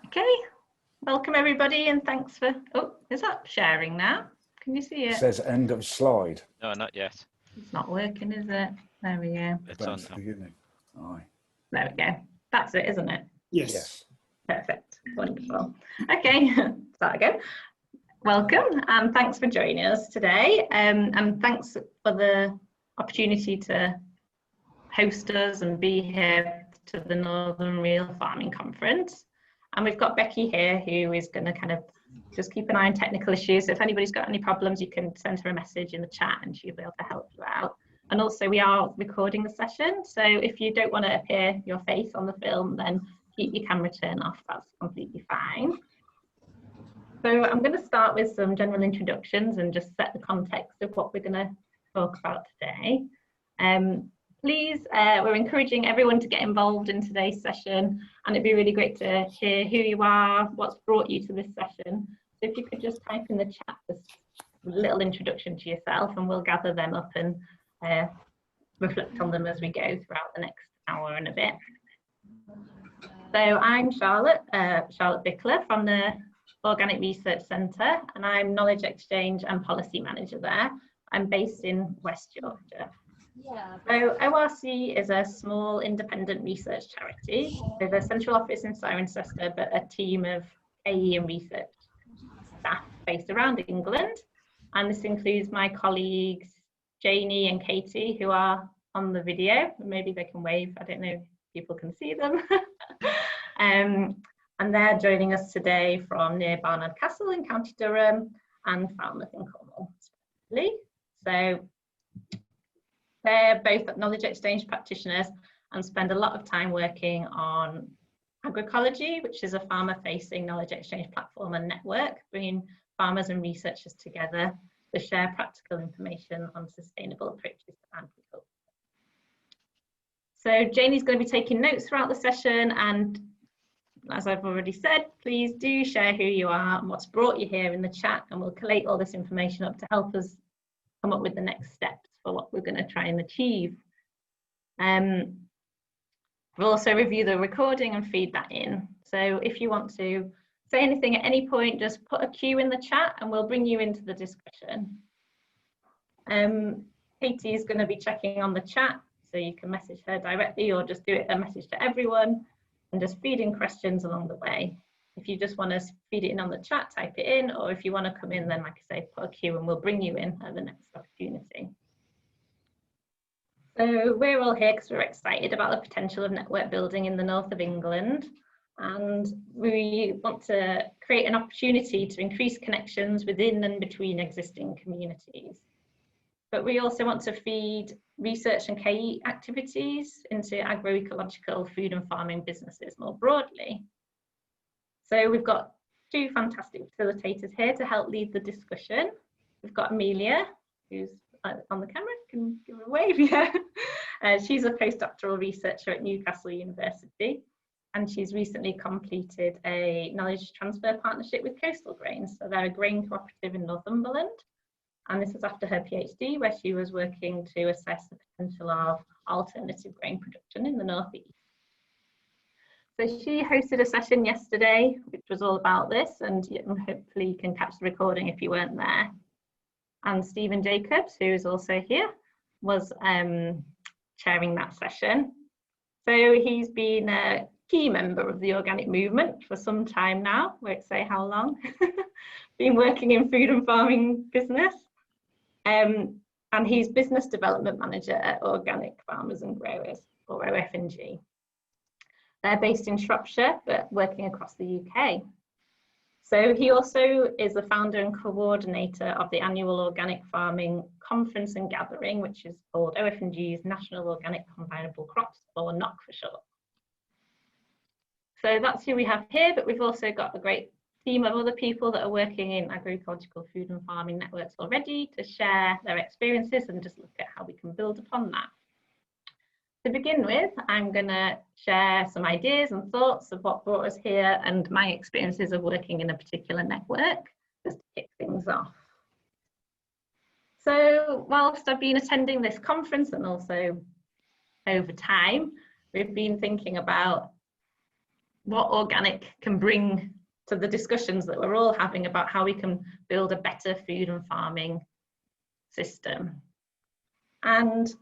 Okay, welcome everybody, and thanks for, oh, is that sharing now? Can you see it? It says end of slide. No, not yet. It's not working, is it? There we go. It's on That's the now. beginning. Aye. There we go. That's it, isn't it? Yes. Perfect. Wonderful. Okay, start again. Welcome and thanks for joining us today. And thanks for the opportunity to host us and be here to the Northern Real Farming Conference. And we've got Becky here who is going to kind of just keep an eye on technical issues. So if anybody's got any problems, you can send her a message in the chat and she'll be able to help you out. And also we are recording the session. So if you don't want to appear your face on the film, then keep your camera turned off. That's completely fine. So I'm going to start with some general introductions and just set the context of what we're going to talk about today. Please, we're encouraging everyone to get involved in today's session, and it'd be really great to hear who you are, what's brought you to this session. So if you could just type in the chat this little introduction to yourself, and we'll gather them up and reflect on them as we go throughout the next hour and a bit. So I'm Charlotte Bickler from the Organic Research Centre, and I'm Knowledge Exchange and Policy Manager there. I'm based in West Yorkshire. So ORC is a small independent research charity with a central office in Cirencester, but a team of AE and research staff based around England. And this includes my colleagues Janie and Katie, who are on the video. Maybe they can wave, I don't know if people can see them. And they're joining us today from near Barnard Castle in County Durham and Falmouth in Cornwall. So they're both knowledge exchange practitioners and spend a lot of time working on Agroecology, which is a farmer-facing knowledge exchange platform and network, bringing farmers and researchers together to share practical information on sustainable approaches to agriculture. So Janie's going to be taking notes throughout the session, and as I've already said, please do share who you are and what's brought you here in the chat, and we'll collate all this information up to help us come up with the next steps for what we're going to try and achieve. We'll also review the recording and feed that in. So if you want to say anything at any point, just put a Q in the chat and we'll bring you into the discussion. Katie is going to be checking on the chat, so you can message her directly or just do it a message to everyone and just feed in questions along the way. If you just want to feed it in on the chat, type it in, or if you want to come in, then like I say, put a Q and we'll bring you in at the next opportunity. So we're all here because we're excited about the potential of network building in the north of England, and we want to create an opportunity to increase connections within and between existing communities. But we also want to feed research and KE activities into agroecological food and farming businesses more broadly. So we've got two fantastic facilitators here to help lead the discussion. We've got Amelia, who's on the camera, can give her a wave, yeah. She's a postdoctoral researcher at Newcastle University, and she's recently completed a knowledge transfer partnership with Coastal Grains. So they're a grain cooperative in Northumberland. And this is after her PhD, where she was working to assess the potential of alternative grain production in the northeast. So she hosted a session yesterday, which was all about this, and hopefully you can catch the recording if you weren't there. And Stephen Jacobs, who is also here, was chairing that session. So he's been a key member of the organic movement for some time now, won't say how long, been working in food and farming business. And he's Business Development Manager at Organic Farmers and Growers, or OF&G. They're based in Shropshire, but working across the UK. So he also is the founder and coordinator of the annual Organic Farming Conference and Gathering, which is called OF&G's National Organic Combinable Crops, or NOC for short. So that's who we have here, but we've also got a great team of other people that are working in agroecological food and farming networks already to share their experiences and just look at how we can build upon that. To begin with, I'm going to share some ideas and thoughts of what brought us here and my experiences of working in a particular network, just to kick things off. So whilst I've been attending this conference and also over time, we've been thinking about what organic can bring to the discussions that we're all having about how we can build a better food and farming system. And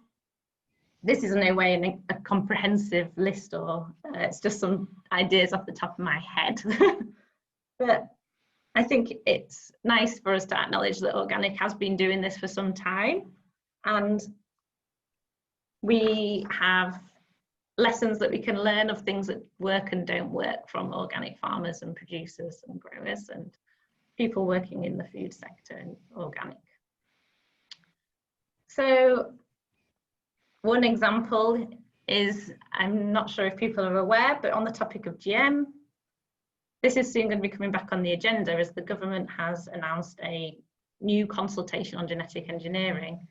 this is in no way a comprehensive list, or it's just some ideas off the top of my head. But I think it's nice for us to acknowledge that organic has been doing this for some time, and we have lessons that we can learn of things that work and don't work from organic farmers and producers and growers and people working in the food sector and organic. So one example is, I'm not sure if people are aware, but on the topic of GM, this is soon going to be coming back on the agenda as the government has announced a new consultation on genetic engineering.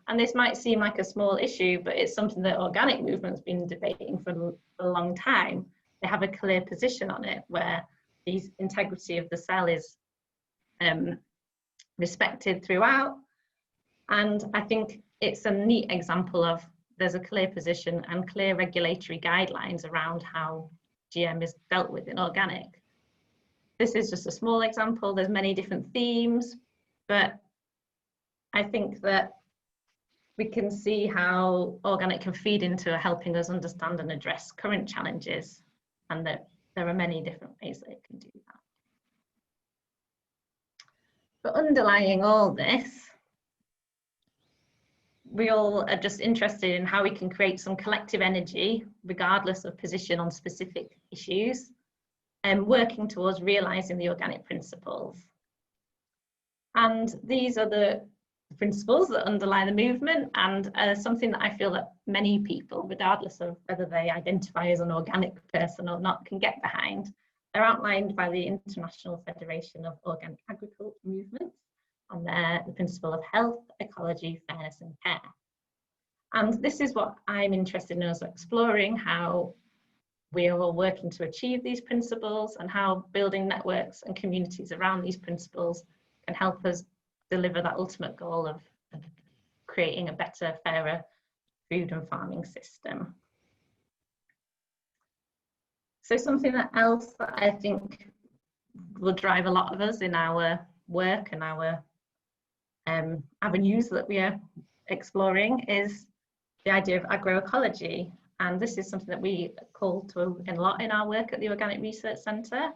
And this might seem like a small issue, but it's something that organic movement's been debating for a long time. They have a clear position on it where the integrity of the cell is respected throughout. And I think it's a neat example of there's a clear position and clear regulatory guidelines around how GM is dealt with in organic. This is just a small example. There's many different themes, but I think that we can see how organic can feed into helping us understand and address current challenges, and that there are many different ways that it can do that. But underlying all this, we all are just interested in how we can create some collective energy, regardless of position on specific issues, and working towards realising the organic principles. And these are the principles that underlie the movement, and something that I feel that many people, regardless of whether they identify as an organic person or not, can get behind. They're outlined by the International Federation of Organic Agriculture Movements, and they're the principle of health, ecology, fairness and care. And this is what I'm interested in us exploring, how we are all working to achieve these principles and how building networks and communities around these principles can help us deliver that ultimate goal of creating a better, fairer food and farming system. So something else that I think will drive a lot of us in our work and our avenues that we are exploring is the idea of agroecology. And this is something that we call to a lot in our work at the Organic Research Centre,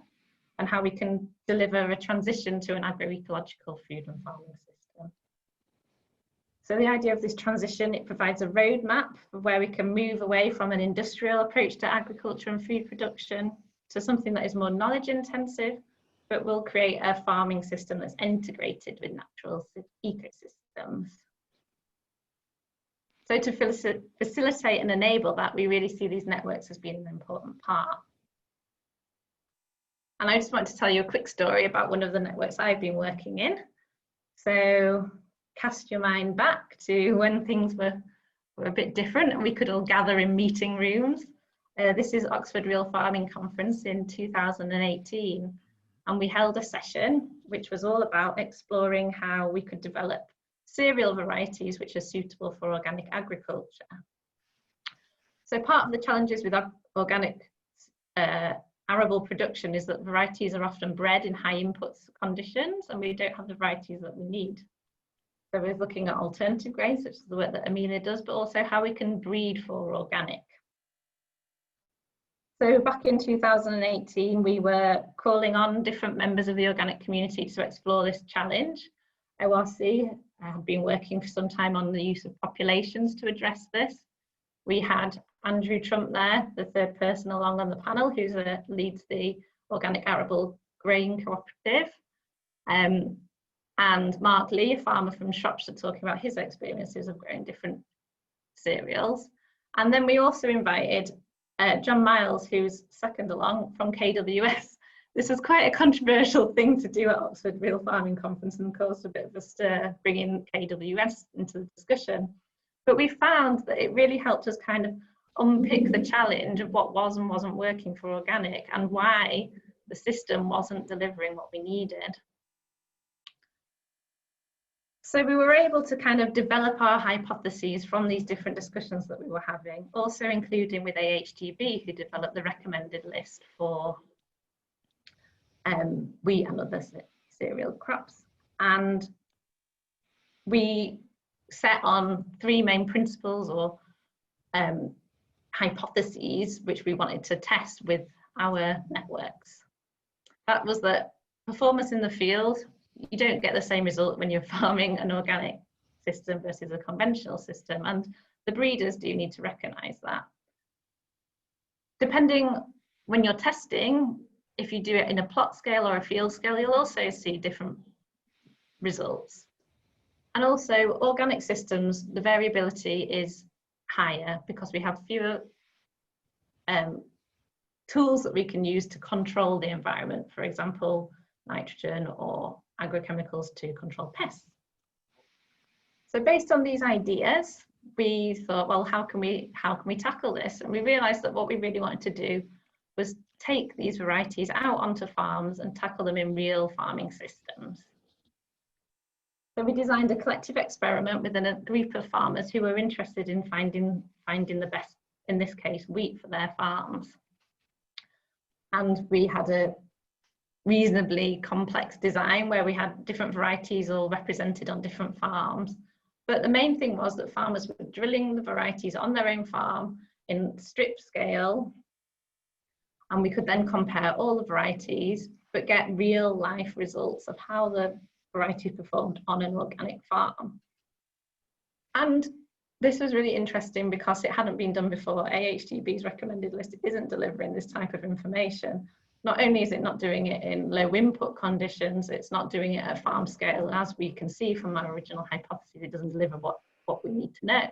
and how we can deliver a transition to an agroecological food and farming system. So the idea of this transition, it provides a roadmap of where we can move away from an industrial approach to agriculture and food production to something that is more knowledge intensive, but will create a farming system that's integrated with natural ecosystems. So to facilitate and enable that, we really see these networks as being an important part. And I just want to tell you a quick story about one of the networks I've been working in. So cast your mind back to when things were a bit different and we could all gather in meeting rooms. This is Oxford Real Farming Conference in 2018. And we held a session which was all about exploring how we could develop cereal varieties which are suitable for organic agriculture. So part of the challenges with organic arable production is that varieties are often bred in high input conditions and we don't have the varieties that we need. So we're looking at alternative grains, such as the work that Amelia does, but also how we can breed for organic. So back in 2018, we were calling on different members of the organic community to explore this challenge. ORC have been working for some time on the use of populations to address this. We had Andrew Trump there, the third person along on the panel, who leads the Organic Arable Grain Cooperative. And Mark Lee, a farmer from Shropshire, talking about his experiences of growing different cereals. And then we also invited John Miles, who's second along from KWS. This was quite a controversial thing to do at Oxford Real Farming Conference and caused a bit of a stir, bringing KWS into the discussion. But we found that it really helped us kind of unpick the challenge of what was and wasn't working for organic and why the system wasn't delivering what we needed. So we were able to kind of develop our hypotheses from these different discussions that we were having, also including with AHGB, who developed the recommended list for wheat and other cereal crops. And we set on 3 main principles or hypotheses which we wanted to test with our networks. That was that performance in the field, you don't get the same result when you're farming an organic system versus a conventional system, and the breeders do need to recognise that. Depending when you're testing, if you do it in a plot scale or a field scale, you'll also see different results. And also organic systems, the variability is higher because we have fewer tools that we can use to control the environment, for example, nitrogen or agrochemicals to control pests. So based on these ideas, we thought, well, how can we tackle this? And we realized that what we really wanted to do was take these varieties out onto farms and tackle them in real farming systems. So we designed a collective experiment within a group of farmers who were interested in finding the best, in this case, wheat for their farms. And we had a reasonably complex design where we had different varieties all represented on different farms. But the main thing was that farmers were drilling the varieties on their own farm in strip scale, and we could then compare all the varieties but get real life results of how the variety performed on an organic farm. And this was really interesting because it hadn't been done before. AHGB's recommended list isn't delivering this type of information. Not only is it not doing it in low input conditions, it's not doing it at farm scale. And as we can see from our original hypothesis, it doesn't deliver what we need to know.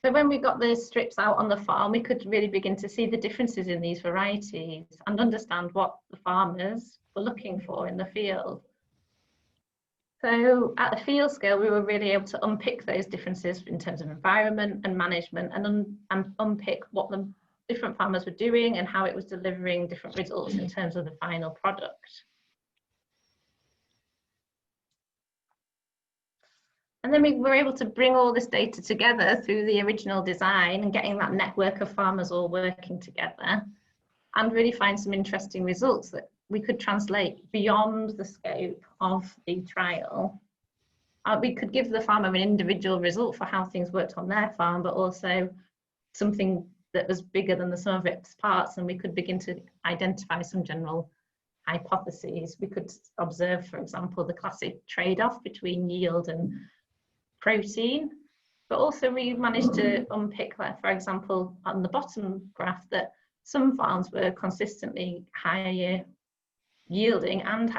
So when we got the strips out on the farm, we could really begin to see the differences in these varieties and understand what the farmers were looking for in the field. So at the field scale, we were really able to unpick those differences in terms of environment and management, and unpick what the different farmers were doing and how it was delivering different results in terms of the final product. And then we were able to bring all this data together through the original design and getting that network of farmers all working together, and really find some interesting results that we could translate beyond the scope of the trial. We could give the farmer an individual result for how things worked on their farm, but also something that was bigger than the sum of its parts, and we could begin to identify some general hypotheses. We could observe, for example, the classic trade-off between yield and protein, but also we managed to unpick that, for example, on the bottom graph, that some farms were consistently higher yielding and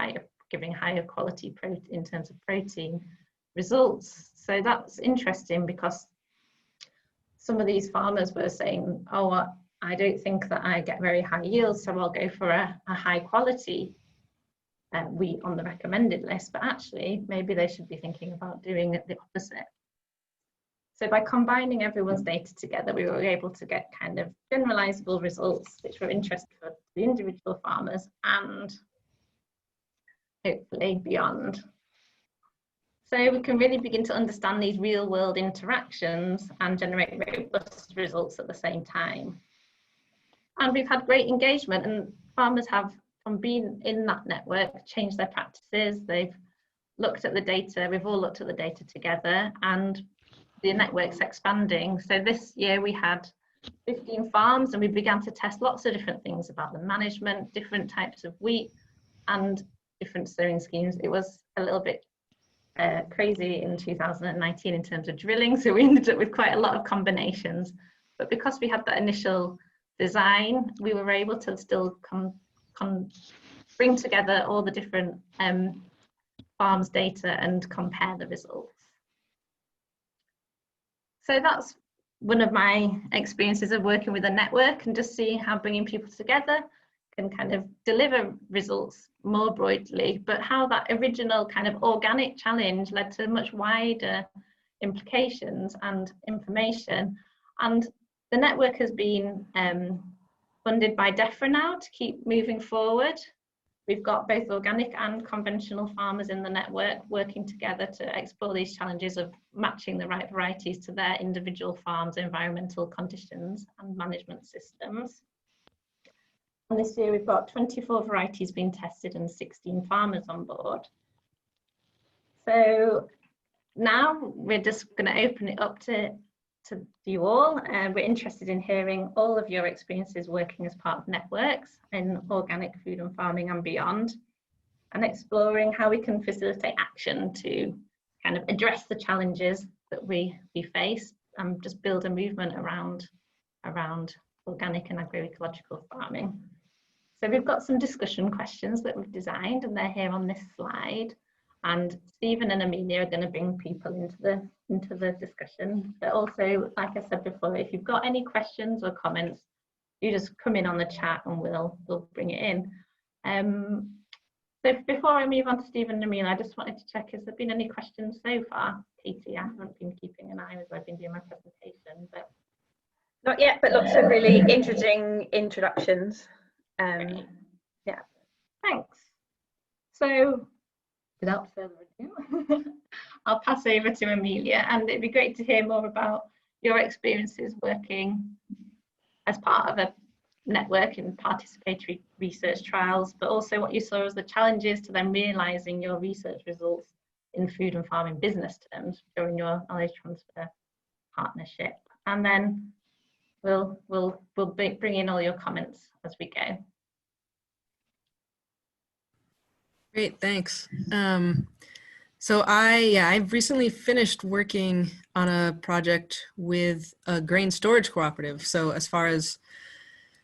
giving higher quality in terms of protein results. So that's interesting because some of these farmers were saying, oh, I don't think that I get very high yields, so I'll go for a high quality wheat on the recommended list, but actually maybe they should be thinking about doing the opposite. So by combining everyone's data together, we were able to get kind of generalizable results which were interesting for the individual farmers and hopefully beyond. So we can really begin to understand these real world interactions and generate robust results at the same time. And we've had great engagement, and farmers have, from being in that network, changed their practices. They've looked at the data, we've all looked at the data together, and the network's expanding. So this year we had 15 farms, and we began to test lots of different things about the management, different types of wheat and different sowing schemes. It was a little bit crazy in 2019 in terms of drilling, so we ended up with quite a lot of combinations, but because we had that initial design, we were able to still bring together all the different farms data and compare the results. So that's one of my experiences of working with a network, and just seeing how bringing people together can kind of deliver results more broadly, but how that original kind of organic challenge led to much wider implications and information. And the network has been funded by DEFRA now to keep moving forward. We've got both organic and conventional farmers in the network working together to explore these challenges of matching the right varieties to their individual farms' environmental conditions and management systems. And this year we've got 24 varieties being tested and 16 farmers on board. So now we're just going to open it up to you all, and we're interested in hearing all of your experiences working as part of networks in organic food and farming and beyond, and exploring how we can facilitate action to kind of address the challenges that we face and just build a movement around organic and agroecological farming. So we've got some discussion questions that we've designed, and they're here on this slide. And Stephen and Amelia are going to bring people into the discussion. But also, like I said before, if you've got any questions or comments, you just come in on the chat and we'll bring it in. So before I move on to Stephen and Amelia, I just wanted to check, has there been any questions so far? Katie, I haven't been keeping an eye as I've been doing my presentation, but not yet, but lots of really interesting introductions. Yeah, thanks. So without further ado, I'll pass over to Amelia, and it'd be great to hear more about your experiences working as part of a network in participatory research trials, but also what you saw as the challenges to then realising your research results in food and farming business terms during your knowledge transfer partnership. And then we'll bring in all your comments as we go. Great, thanks. So I've recently finished working on a project with a grain storage cooperative. So as far as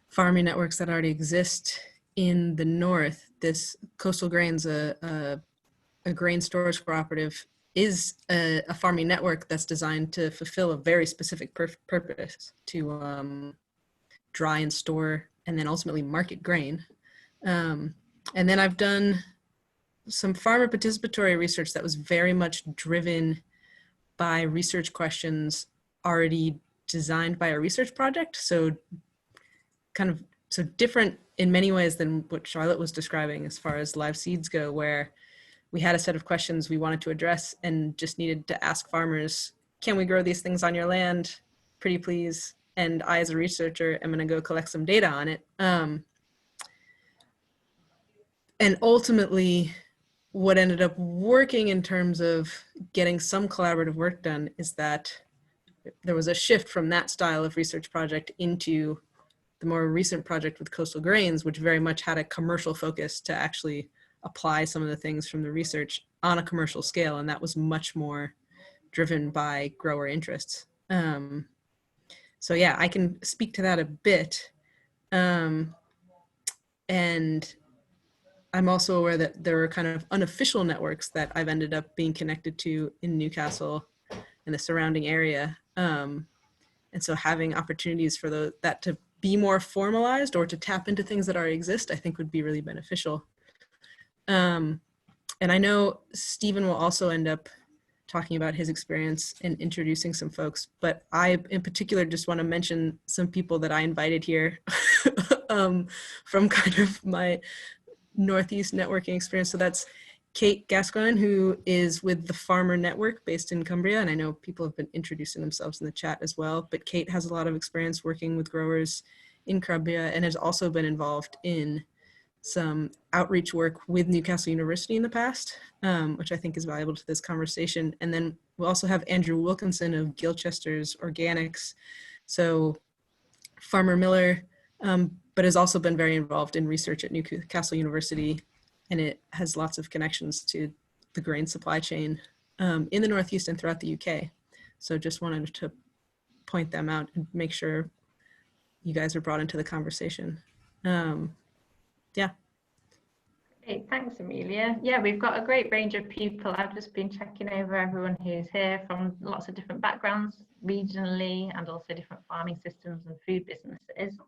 farming networks that already exist in the north, this Coastal Grains, a grain storage cooperative, is a farming network that's designed to fulfill a very specific purpose, to dry and store and then ultimately market grain. And then I've done some farmer participatory research that was very much driven by research questions already designed by a research project. So different in many ways than what Charlotte was describing as far as live seeds go, where we had a set of questions we wanted to address and just needed to ask farmers, can we grow these things on your land? Pretty please. And I, as a researcher, am going to go collect some data on it. And ultimately, what ended up working in terms of getting some collaborative work done is that there was a shift from that style of research project into the more recent project with Coastal Grains, which very much had a commercial focus to actually apply some of the things from the research on a commercial scale. And that was much more driven by grower interests. So yeah, I can speak to that a bit. And I'm also aware that there are kind of unofficial networks that I've ended up being connected to in Newcastle and the surrounding area. And so having opportunities for that to be more formalized or to tap into things that already exist, I think would be really beneficial. And I know Stephen will also end up talking about his experience and introducing some folks, but I in particular just want to mention some people that I invited here from kind of my Northeast networking experience. So that's Kate Gascoigne, who is with the Farmer Network based in Cumbria. And I know people have been introducing themselves in the chat as well, but Kate has a lot of experience working with growers in Cumbria and has also been involved in some outreach work with Newcastle University in the past, which I think is valuable to this conversation. And then we'll also have Andrew Wilkinson of Gilchester's Organics. So Farmer Miller, but has also been very involved in research at Newcastle University, and it has lots of connections to the grain supply chain in the Northeast and throughout the UK. So just wanted to point them out and make sure you guys are brought into the conversation. Yeah. Great, thanks Amelia. Yeah, we've got a great range of people. I've just been checking over everyone who's here from lots of different backgrounds regionally and also different farming systems and food businesses.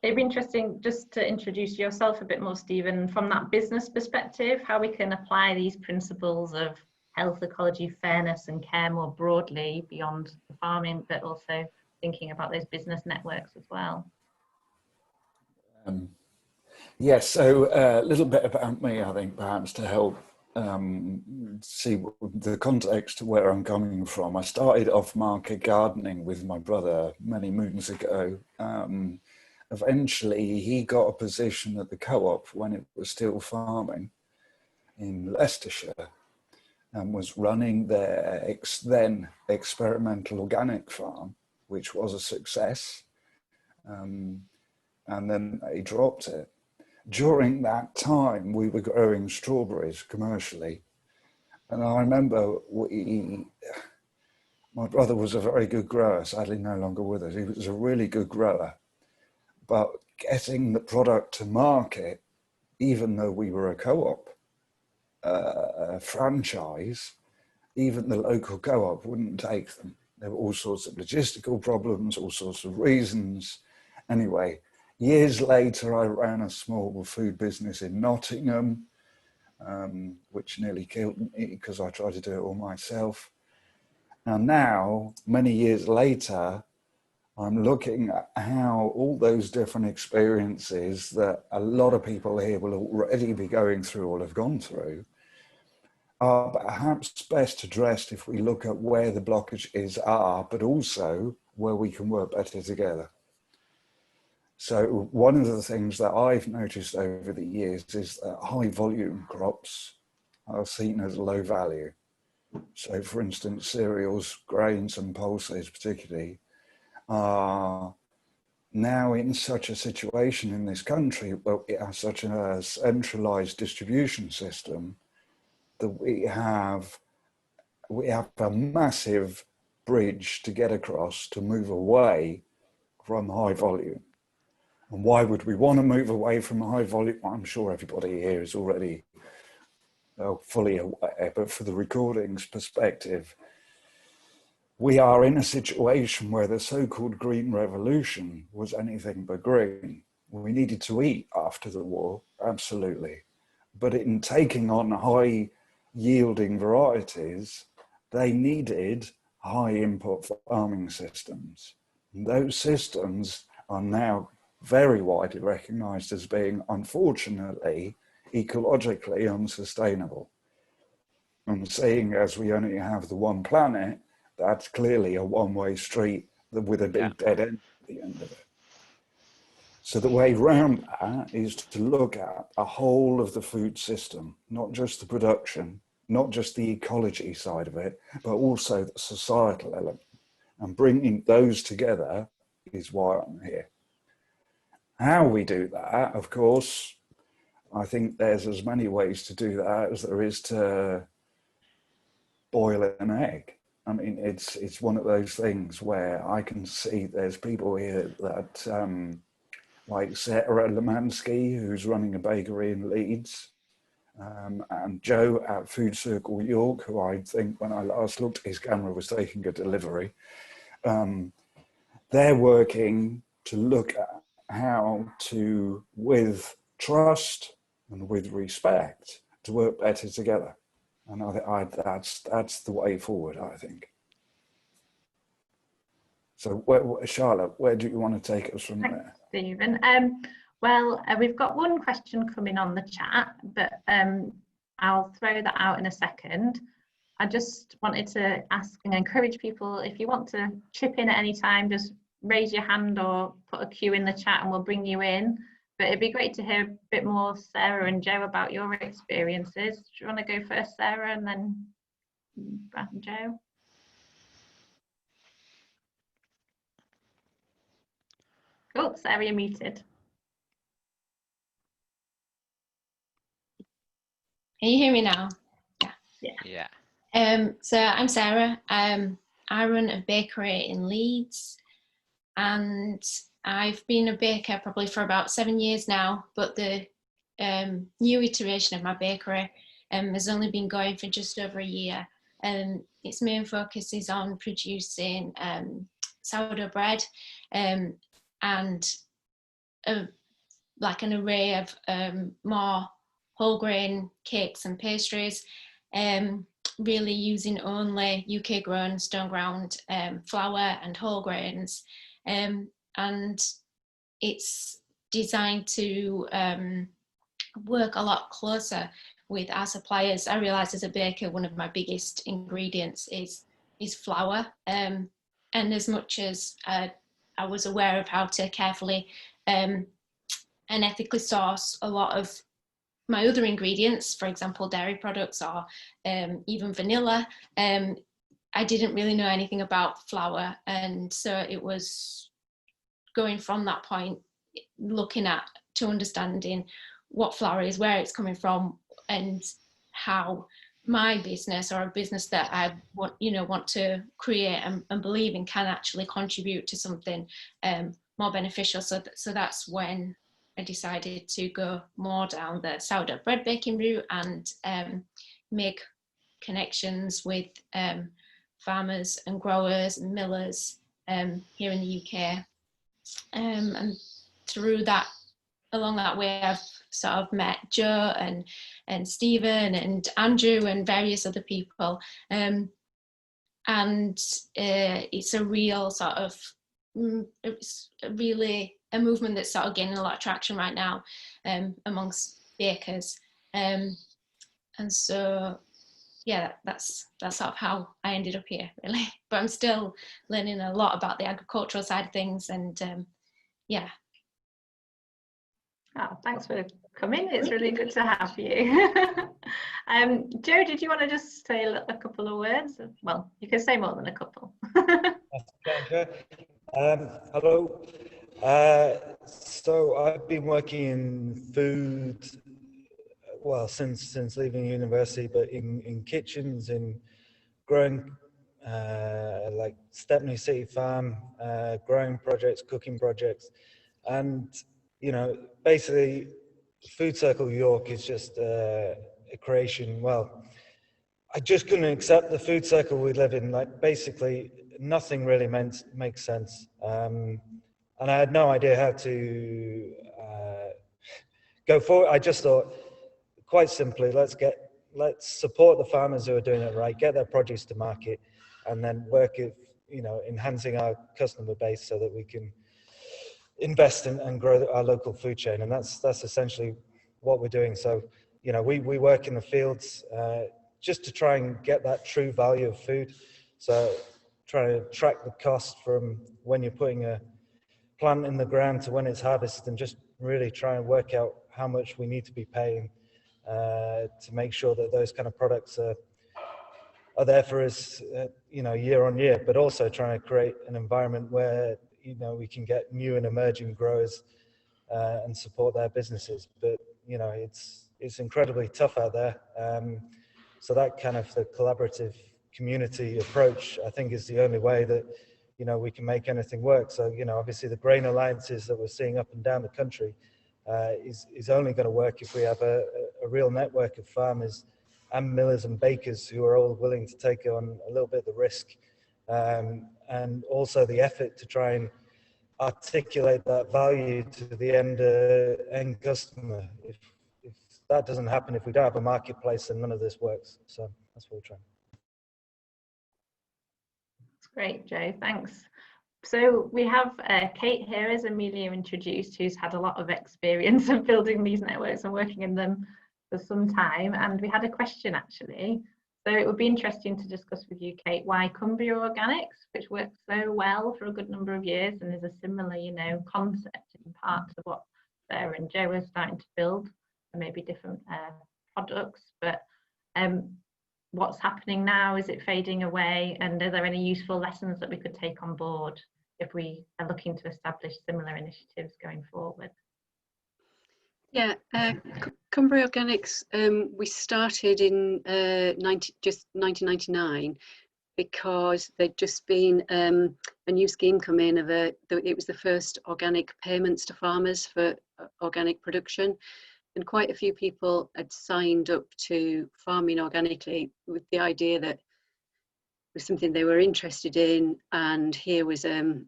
It'd be interesting just to introduce yourself a bit more, Stephen, from that business perspective, how we can apply these principles of health, ecology, fairness and care more broadly beyond the farming, but also thinking about those business networks as well. Yes, so a little bit about me, I think, perhaps to help see the context to where I'm coming from. I started off market gardening with my brother many moons ago. Eventually, he got a position at the co-op when it was still farming in Leicestershire and was running their then experimental organic farm, which was a success. And then they dropped it. During that time, we were growing strawberries commercially. And I remember my brother was a very good grower, sadly no longer with us. He was a really good grower. But getting the product to market, even though we were a co-op franchise, even the local co-op wouldn't take them. There were all sorts of logistical problems, all sorts of reasons. Anyway, years later, I ran a small food business in Nottingham, which nearly killed me because I tried to do it all myself. And now, many years later, I'm looking at how all those different experiences that a lot of people here will already be going through or have gone through are perhaps best addressed if we look at where the blockages are, but also where we can work better together. So one of the things that I've noticed over the years is that high volume crops are seen as low value. So for instance, cereals, grains and pulses particularly are now in such a situation in this country where we have such a centralized distribution system that we have a massive bridge to get across to move away from high volume. And why would we want to move away from high volume? I'm sure everybody here is already fully aware, but for the recording's perspective, we are in a situation where the so-called green revolution was anything but green. We needed to eat after the war, absolutely. But in taking on high yielding varieties, they needed high input farming systems. And those systems are now very widely recognized as being, unfortunately, ecologically unsustainable. And seeing as we only have the one planet, that's clearly a one-way street with a big dead end at the end of it. So the way around that is to look at a whole of the food system, not just the production, not just the ecology side of it, but also the societal element. And bringing those together is why I'm here. How we do that, of course, I think there's as many ways to do that as there is to boil an egg. I mean, it's one of those things where I can see there's people here that, like Sarah Lemansky, who's running a bakery in Leeds, and Joe at Food Circle York, who I think when I last looked at his camera was taking a delivery. They're working to look at how to, with trust and with respect, to work better together. And that's the way forward, I think. So, Charlotte, where do you want to take us from there? Stephen. Well, we've got one question coming on the chat, but I'll throw that out in a second. I just wanted to ask and encourage people, if you want to chip in at any time, just raise your hand or put a Q in the chat and we'll bring you in. But it'd be great to hear a bit more, Sarah and Joe, about your experiences. Do you want to go first, Sarah, and then Joe? Oh, Sarah, you're muted. Can you hear me now? Yeah. So I'm Sarah. I run a bakery in Leeds, and I've been a baker probably for about 7 years now, but the new iteration of my bakery has only been going for just over a year. Its main focus is on producing sourdough bread and like an array of more whole grain cakes and pastries, really using only UK grown stone ground flour and whole grains. And it's designed to work a lot closer with our suppliers. I realised as a baker, one of my biggest ingredients is flour. And as much as I was aware of how to carefully and ethically source a lot of my other ingredients, for example, dairy products or even vanilla, I didn't really know anything about flour. And so it was going from that point, looking at to understanding what flour is, where it's coming from, and how my business, or a business that I want to create and believe in, can actually contribute to something more beneficial. So that's when I decided to go more down the sourdough bread baking route and make connections with farmers and growers and millers here in the UK. And through that, along that way, I've sort of met Joe and Stephen and Andrew and various other people. And it's a real sort of, it's really a movement that's sort of gaining a lot of traction right now amongst bakers. And so, yeah, that's sort of how I ended up here, really. But I'm still learning a lot about the agricultural side of things, and yeah. Oh, thanks for coming. It's really good to have you. Joe, did you want to just say a couple of words? Well, you can say more than a couple. Hello. So I've been working in food, well, since leaving university, but in kitchens, in growing, like Stepney City Farm, growing projects, cooking projects, and basically, Food Circle York is just a creation. Well, I just couldn't accept the food circle we live in. Like, basically, nothing really makes sense, and I had no idea how to go forward. I just thought, quite simply, let's support the farmers who are doing it right, get their produce to market, and then work at enhancing our customer base so that we can invest in and grow our local food chain. And that's essentially what we're doing. So we work in the fields just to try and get that true value of food. So try to track the cost from when you're putting a plant in the ground to when it's harvested, and just really try and work out how much we need to be paying to make sure that those kind of products are there for us year on year, but also trying to create an environment where we can get new and emerging growers and support their businesses. But it's incredibly tough out there. So that kind of the collaborative community approach, I think, is the only way that we can make anything work. So obviously the grain alliances that we're seeing up and down the country is only going to work if we have a real network of farmers and millers and bakers who are all willing to take on a little bit of the risk, and also the effort to try and articulate that value to the end customer. If that doesn't happen, if we don't have a marketplace, then none of this works. So that's what we're trying. That's great, Joe. Thanks. So we have Kate here, as Amelia introduced, who's had a lot of experience of building these networks and working in them for some time. And we had a question, actually. So it would be interesting to discuss with you, Kate, why Cumbria Organics, which works so well for a good number of years and is a similar, concept in parts of what Sarah and Joe are starting to build, and maybe different products. But what's happening now? Is it fading away? And are there any useful lessons that we could take on board if we are looking to establish similar initiatives going forward? Yeah, Cumbria Organics, we started in 1999 because there'd just been a new scheme come in it was the first organic payments to farmers for organic production, and quite a few people had signed up to farming organically with the idea that it was something they were interested in, and here was a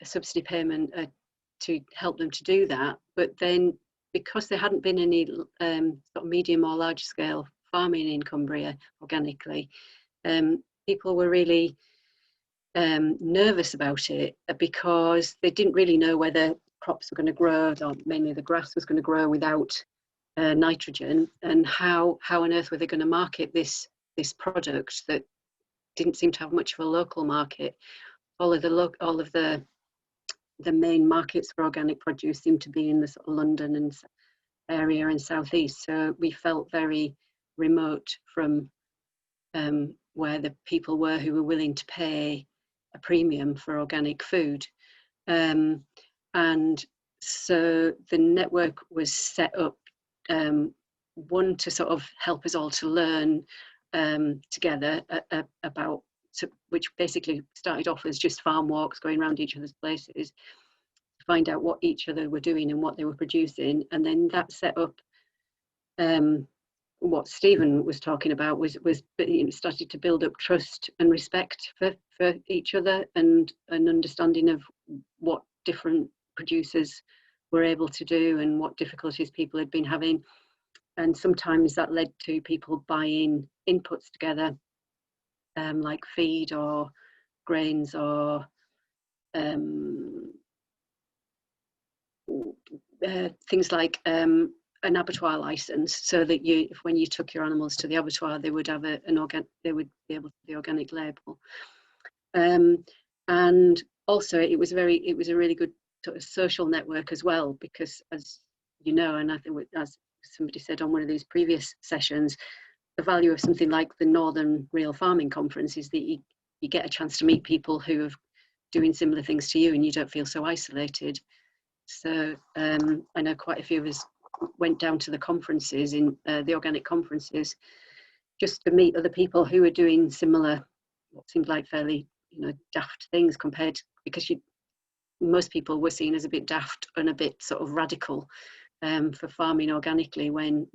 subsidy payment to help them to do that. But then, because there hadn't been any sort of medium or large scale farming in Cumbria organically, people were really nervous about it, because they didn't really know whether crops were going to grow, or mainly the grass was going to grow without nitrogen, and how on earth were they going to market this product that didn't seem to have much of a local market. All of the main markets for organic produce seemed to be in the sort of London and area and southeast, so we felt very remote from where the people were who were willing to pay a premium for organic food. And so the network was set up, one, to sort of help us all to learn together about, which basically started off as just farm walks, going around each other's places to find out what each other were doing and what they were producing. And then that set up what Stephen was talking about, was started to build up trust and respect for each other, and an understanding of what different producers were able to do and what difficulties people had been having. And sometimes that led to people buying inputs together, like feed or grains or things like an abattoir license, so that when you took your animals to the abattoir, they would have they would be able to the organic label. And also it was a really good sort of social network as well, because, as you know, and I think as somebody said on one of these previous sessions, the value of something like the Northern Real Farming Conference is that you get a chance to meet people who are doing similar things to you, and you don't feel so isolated. So I know quite a few of us went down to the conferences, in the organic conferences, just to meet other people who were doing similar, what seemed like fairly, daft things, because most people were seen as a bit daft and a bit sort of radical for farming organically, when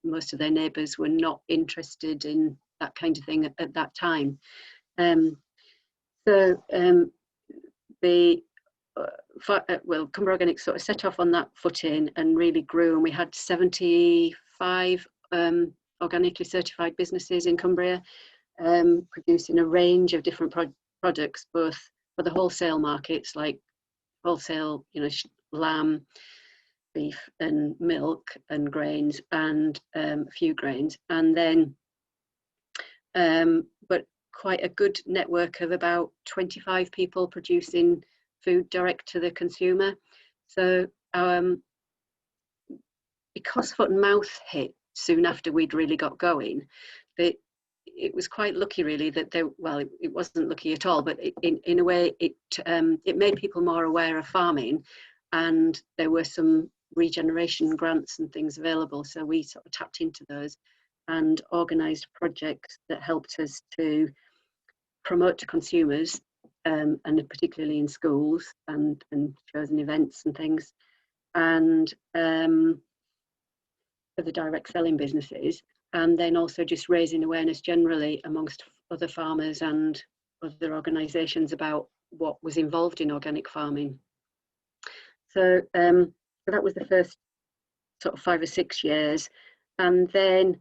most of their neighbours were not interested in that kind of thing at that time. Cumbria Organic sort of set off on that footing and really grew, and we had 75 organically certified businesses in Cumbria, producing a range of different products, both for the wholesale markets, like wholesale, lamb, beef and milk and grains, and a few grains, and then but quite a good network of about 25 people producing food direct to the consumer. So because foot and mouth hit soon after we'd really got going, it was quite lucky really that it wasn't lucky at all, but in a way it made people more aware of farming, and there were some regeneration grants and things available, so we sort of tapped into those and organised projects that helped us to promote to consumers, and particularly in schools and shows and events and things, and for the direct selling businesses, and then also just raising awareness generally amongst other farmers and other organisations about what was involved in organic farming. So that was the first sort of 5 or 6 years, and then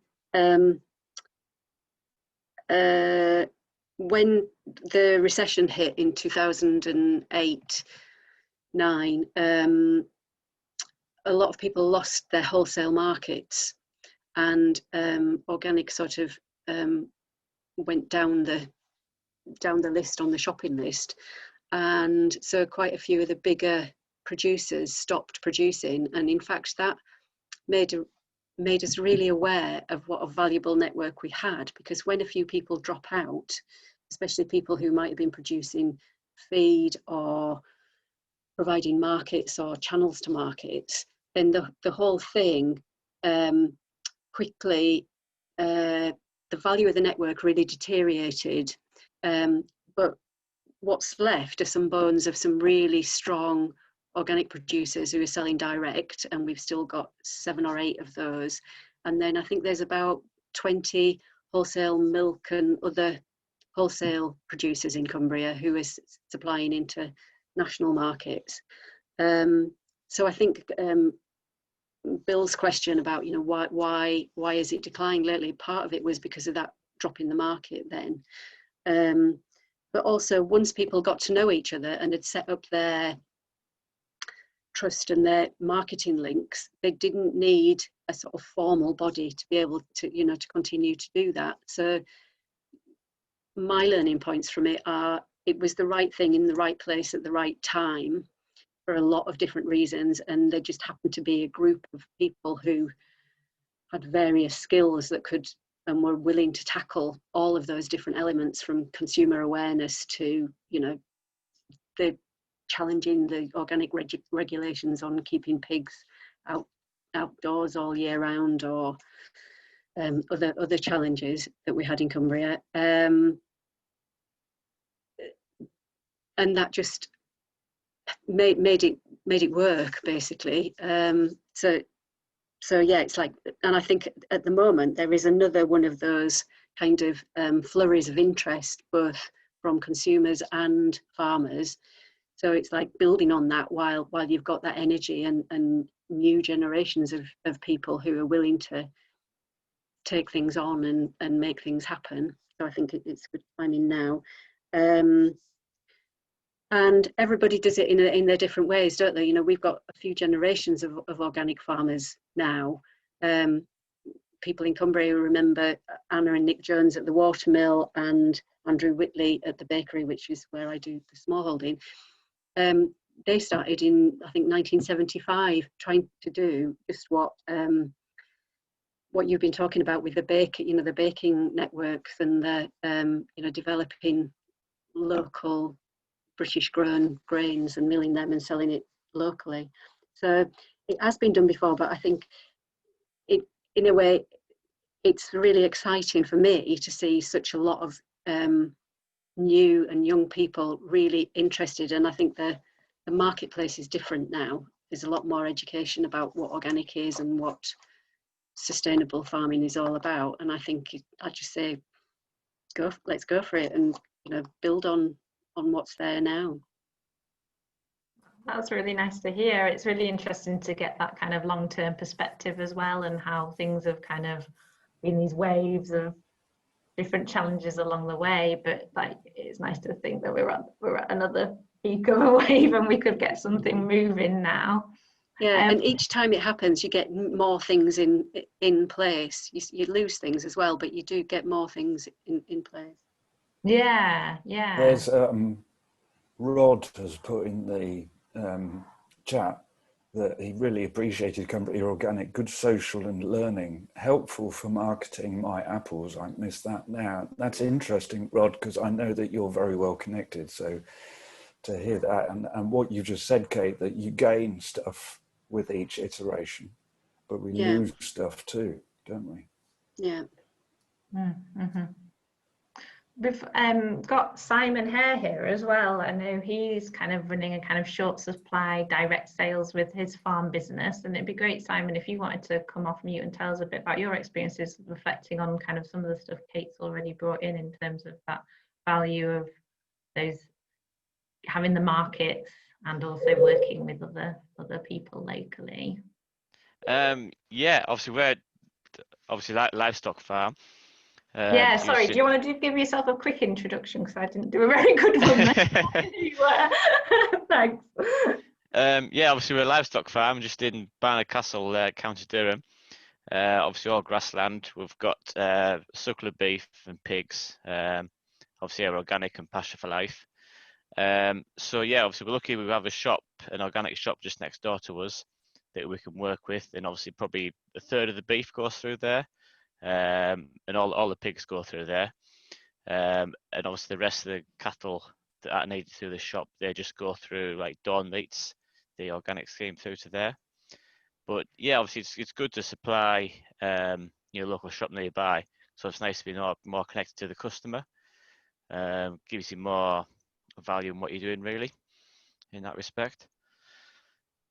when the recession hit in 2008-9, a lot of people lost their wholesale markets, and organic sort of went down the list on the shopping list, and so quite a few of the bigger producers stopped producing, and in fact that made us really aware of what a valuable network we had, because when a few people drop out, especially people who might have been producing feed or providing markets or channels to markets, then the whole thing quickly, the value of the network really deteriorated, but what's left are some bones of some really strong organic producers who are selling direct, and we've still got 7 or 8 of those. And then I think there's about 20 wholesale milk and other wholesale producers in Cumbria who are supplying into national markets. So I think Bill's question about why is it declining lately, part of it was because of that drop in the market then, but also once people got to know each other and had set up their trust and their marketing links, they didn't need a sort of formal body to be able to, you know, to continue to do that. So my learning points from it are, it was the right thing in the right place at the right time for a lot of different reasons, and there just happened to be a group of people who had various skills that could and were willing to tackle all of those different elements, from consumer awareness to, you know, the challenging the organic regulations on keeping pigs outdoors all year round, or other challenges that we had in Cumbria, and that just made it work, basically. So yeah, it's like, and I think at the moment there is another one of those kind of flurries of interest, both from consumers and farmers. So it's like building on that while you've got that energy and new generations of people who are willing to take things on and make things happen. So I think it's good timing now. And everybody does it in their different ways, don't they? You know, we've got a few generations of organic farmers now. People in Cumbria remember Anna and Nick Jones at the watermill and Andrew Whitley at the bakery, which is where I do the smallholding. They started in, I think, 1975, trying to do just what you've been talking about with the baking networks and the developing local British grown grains and milling them and selling it locally. So it has been done before, but I think in a way it's really exciting for me to see such a lot of new and young people really interested. And I think the marketplace is different now. There's a lot more education about what organic is and what sustainable farming is all about. And I think I just say, let's go for it, and, you know, build on what's there now. That's really nice to hear. It's really interesting to get that kind of long-term perspective as well, and how things have kind of been these waves of different challenges along the way. But like, it's nice to think that we're at another peak of a wave and we could get something moving now. Yeah, and each time it happens, you get more things in place. You lose things as well, but you do get more things in place. Yeah. There's Rod has put in the chat that he really appreciated Cumbria Organic, good social and learning, helpful for marketing my apples. I missed that now. That's interesting, Rod, because I know that you're very well connected. So to hear that, and what you just said, Kate, that you gain stuff with each iteration, but we lose stuff too, don't we? Yeah. Mm-hmm. We've got Simon Hare here as well. I know he's kind of running a kind of short supply direct sales with his farm business, and it'd be great, Simon, if you wanted to come off mute and tell us a bit about your experiences reflecting on kind of some of the stuff Kate's already brought in terms of that value of those, having the markets and also working with other people locally. Yeah, obviously we're like livestock farm. Yeah, sorry, do you want to give yourself a quick introduction, because I didn't do a very good one there. Thanks. Yeah, obviously we're a livestock farm just in Newcastle, County Durham. Obviously all grassland. We've got suckler beef and pigs. Obviously our organic and pasture for life. So yeah, obviously we're lucky we have an organic shop just next door to us that we can work with, and obviously probably a third of the beef goes through there. And all the pigs go through there, and obviously the rest of the cattle that are needed through the shop, they just go through like Dawn Meats, the organic scheme, through to there. But yeah, obviously it's good to supply your local shop nearby, so it's nice to be more connected to the customer. Gives you more value in what you're doing, really, in that respect.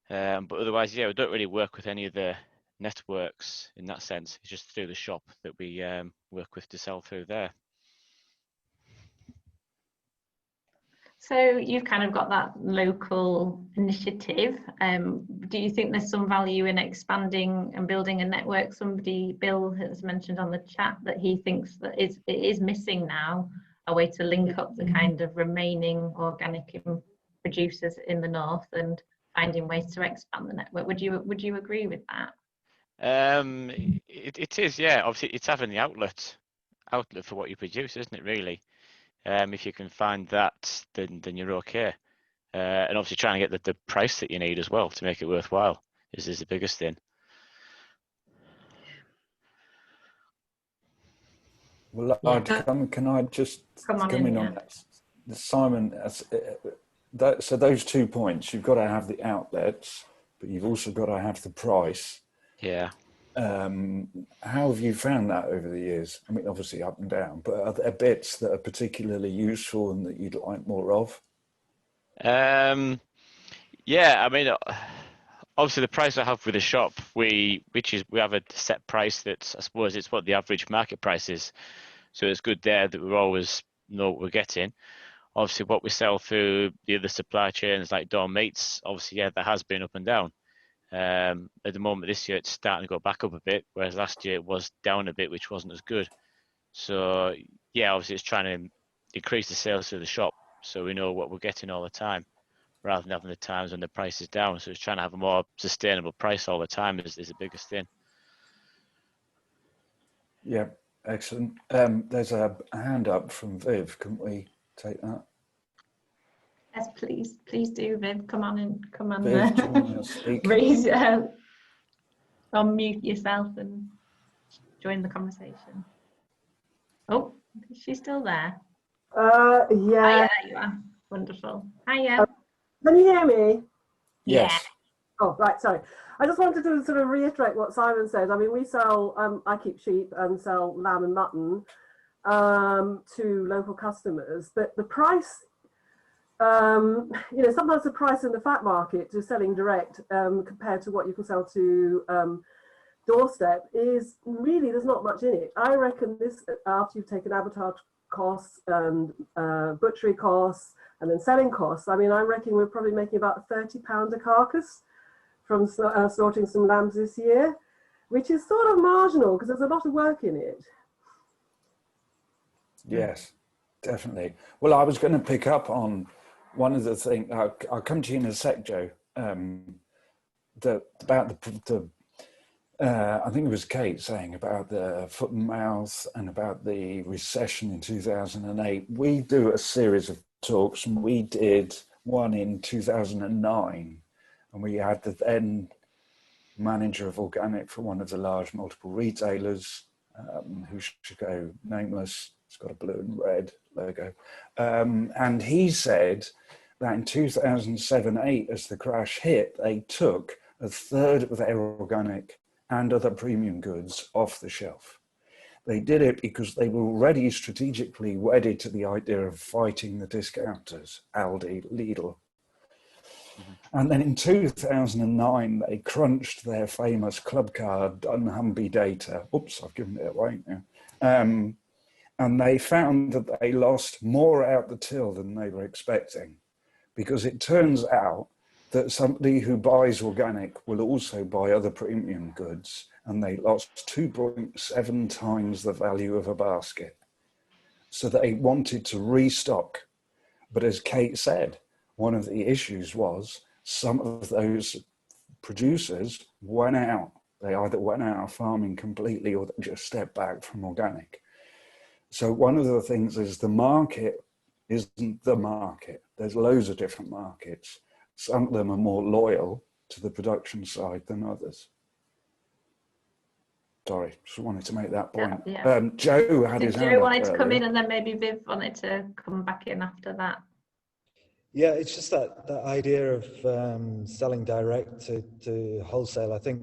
But otherwise, yeah, we don't really work with any of the networks in that sense. It's just through the shop that we work with to sell through there. So you've kind of got that local initiative. Do you think there's some value in expanding and building a network? Bill has mentioned on the chat that he thinks that it is missing now. a way to link up the kind of remaining organic producers in the north and finding ways to expand the network. Would you agree with that? It is, yeah. Obviously, it's having the outlet for what you produce, isn't it? Really, if you can find that, then you're okay. And obviously, trying to get the price that you need as well to make it worthwhile is the biggest thing. Well, can I just come in on that? Simon, so those 2 points, you've got to have the outlets, but you've also got to have the price. Yeah. How have you found that over the years? I mean, obviously up and down, but are there bits that are particularly useful and that you'd like more of? Yeah, I mean, obviously the price I have with the shop, we have a set price that's, I suppose, it's what the average market price is. So it's good there that we always know what we're getting. Obviously, what we sell through the other supply chains like Dawn Meats, obviously, yeah, that has been up and down. At the moment this year, it's starting to go back up a bit, whereas last year it was down a bit, which wasn't as good. So yeah, obviously it's trying to increase the sales through the shop, so we know what we're getting all the time, rather than having the times when the price is down. So it's trying to have a more sustainable price all the time is the biggest thing. Yeah, excellent. There's a hand up from Viv. Can we take that? Yes, please do, Viv. Come on and Viv, do you want to speak? raise, unmute yourself and join the conversation. Oh, is she still there? Yeah. Hiya, there you are. Wonderful. Hiya. Can you hear me? Yes. Yeah. Oh, right, sorry. I just wanted to sort of reiterate what Simon said. I mean, we sell, I keep sheep and sell lamb and mutton to local customers, but the price, you know, sometimes the price in the fat market to selling direct compared to what you can sell to doorstep is really, there's not much in it. I reckon this, after you've taken abattoir costs and butchery costs and then selling costs, I mean, I reckon we're probably making about £30 a carcass from slaughtering some lambs this year, which is sort of marginal because there's a lot of work in it. Yes, definitely. Well, I was going to pick up on one of the things, I'll come to you in a sec, Joe, about the I think it was Kate saying about the foot and mouth and about the recession in 2008. We do a series of talks, and we did one in 2009, and we had the then manager of organic for one of the large multiple retailers, who should go nameless. It's got a blue and red logo. And he said that in 2007-8, as the crash hit, they took a third of their organic and other premium goods off the shelf. They did it because they were already strategically wedded to the idea of fighting the discounters, Aldi, Lidl. And then in 2009, they crunched their famous club card Dunnhumby data. Oops, I've given it away now. And they found that they lost more out the till than they were expecting, because it turns out that somebody who buys organic will also buy other premium goods, and they lost 2.7 times the value of a basket. So they wanted to restock. But as Kate said, one of the issues was some of those producers went out. They either went out of farming completely or they just stepped back from organic. So one of the things is the market isn't the market. There's loads of different markets. Some of them are more loyal to the production side than others. Sorry, just wanted to make that point. Yeah. Joe had his hand up. Joe wanted to come earlier. in, and then maybe Viv wanted to come back in after that. Yeah, it's just that idea of selling direct to wholesale. I think,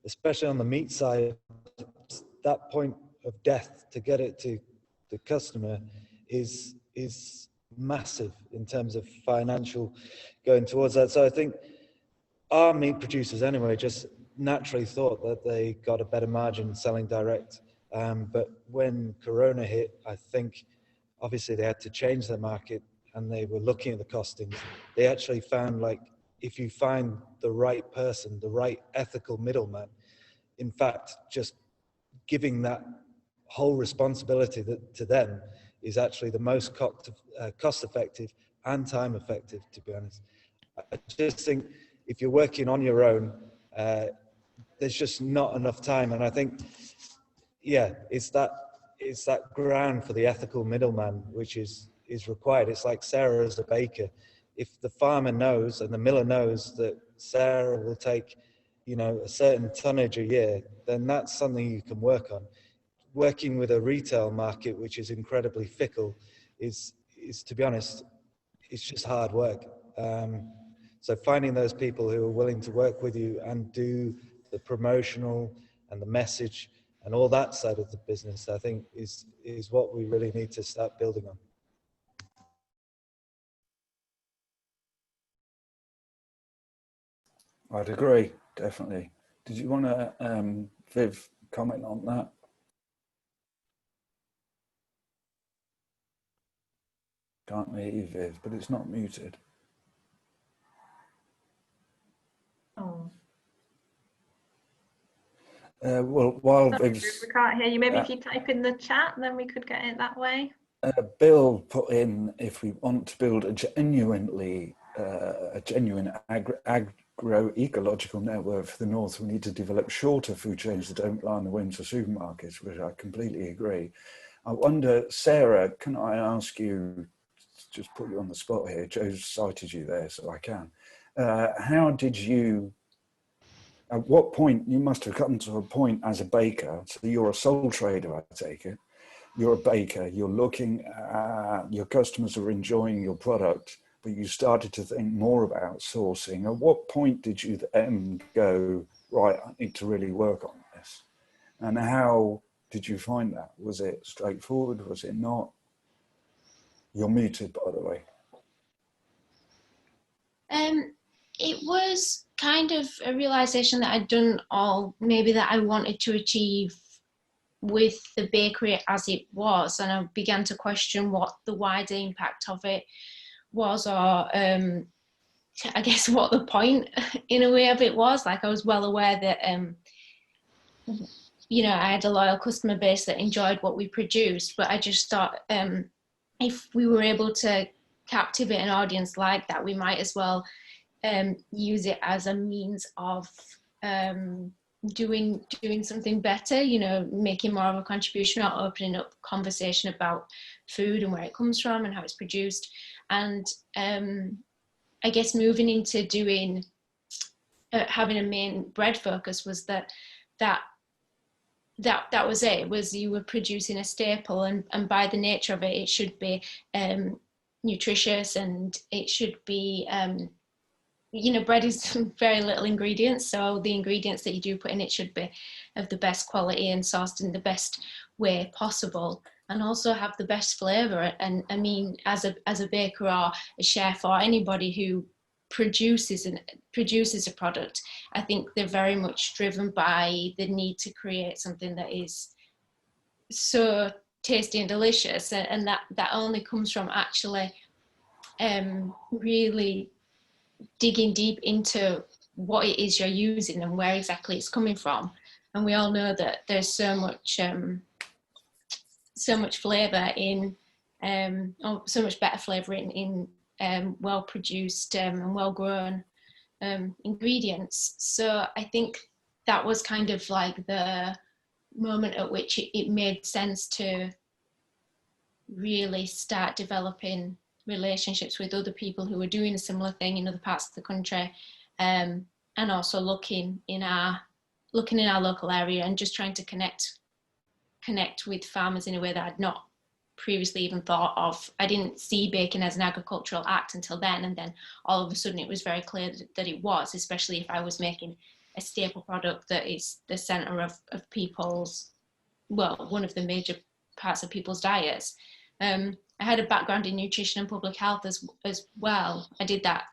especially on the meat side, that point of death to get it to the customer is massive in terms of financial going towards that. So I think our meat producers anyway just naturally thought that they got a better margin selling direct. But when Corona hit, I think obviously they had to change their market, and they were looking at the costings. They actually found, like, if you find the right person, the right ethical middleman, in fact, just giving that whole responsibility to them is actually the most cost effective and time effective, to be honest. I just think if you're working on your own, there's just not enough time. And I think, yeah, it's that ground for the ethical middleman, which is required. It's like Sarah as a baker. If the farmer knows and the miller knows that Sarah will take, you know, a certain tonnage a year, then that's something you can work on. Working with a retail market, which is incredibly fickle, is to be honest, it's just hard work. So finding those people who are willing to work with you and do the promotional and the message and all that side of the business, I think is what we really need to start building on. I'd agree, definitely. Did you want to, Viv, comment on that? Can't hear you, Viv, but it's not muted. Oh. Well, while Viv's... We can't hear you. Maybe if you type in the chat, then we could get it that way. Bill put in, if we want to build a genuine agroecological network for the North, we need to develop shorter food chains that don't line the winter supermarkets, which I completely agree. I wonder, Sarah, can I ask you, just put you on the spot here, Joe cited you there, so I can. How did you, at what point, you must have come to a point as a baker, so you're a sole trader, I take it. You're a baker, you're looking at, your customers are enjoying your product, but you started to think more about sourcing. At what point did you then go, right, I need to really work on this? And how did you find that? Was it straightforward? Was it not? You're muted, by the way. It was kind of a realization that I'd done all maybe that I wanted to achieve with the bakery as it was, and I began to question what the wider impact of it was, or I guess what the point in a way of it was. Like, I was well aware that you know, I had a loyal customer base that enjoyed what we produced, but I just thought if we were able to captivate an audience like that, we might as well use it as a means of doing something better, you know, making more of a contribution, or opening up conversation about food and where it comes from and how it's produced. And I guess moving into doing having a main bread focus was that was it. Was you were producing a staple, and by the nature of it, it should be nutritious, and it should be you know, bread is very little ingredients, so the ingredients that you do put in it should be of the best quality and sourced in the best way possible, and also have the best flavour. And I mean, as a baker or a chef or anybody who produces a product, I think they're very much driven by the need to create something that is so tasty and delicious, and that only comes from actually really digging deep into what it is you're using and where exactly it's coming from. And we all know that there's so much flavour in or so much better flavour in well produced and well grown ingredients. So I think that was kind of like the moment at which it made sense to really start developing relationships with other people who were doing a similar thing in other parts of the country, and also looking in our local area and just trying to connect with farmers in a way that I'd not previously even thought of. I didn't see baking as an agricultural act until then, and then all of a sudden it was very clear that it was, especially if I was making a staple product that is the centre of people's, well, one of the major parts of people's diets. I had a background in nutrition and public health as well. I did that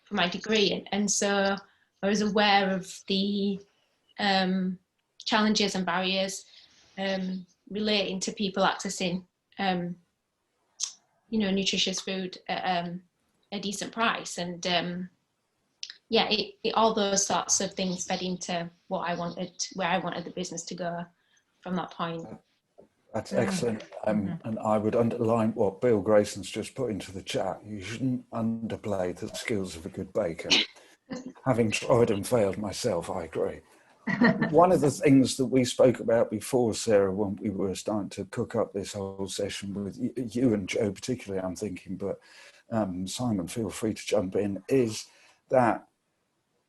for my degree, and so I was aware of the challenges and barriers relating to people accessing, you know, nutritious food at a decent price. And yeah, all those sorts of things fed into what I wanted, where I wanted the business to go from that point. That's excellent. And I would underline what Bill Grayson's just put into the chat. You shouldn't underplay the skills of a good baker. Having tried and failed myself, I agree. One of the things that we spoke about before, Sarah, when we were starting to cook up this whole session with you and Joe particularly, I'm thinking, but Simon, feel free to jump in, is that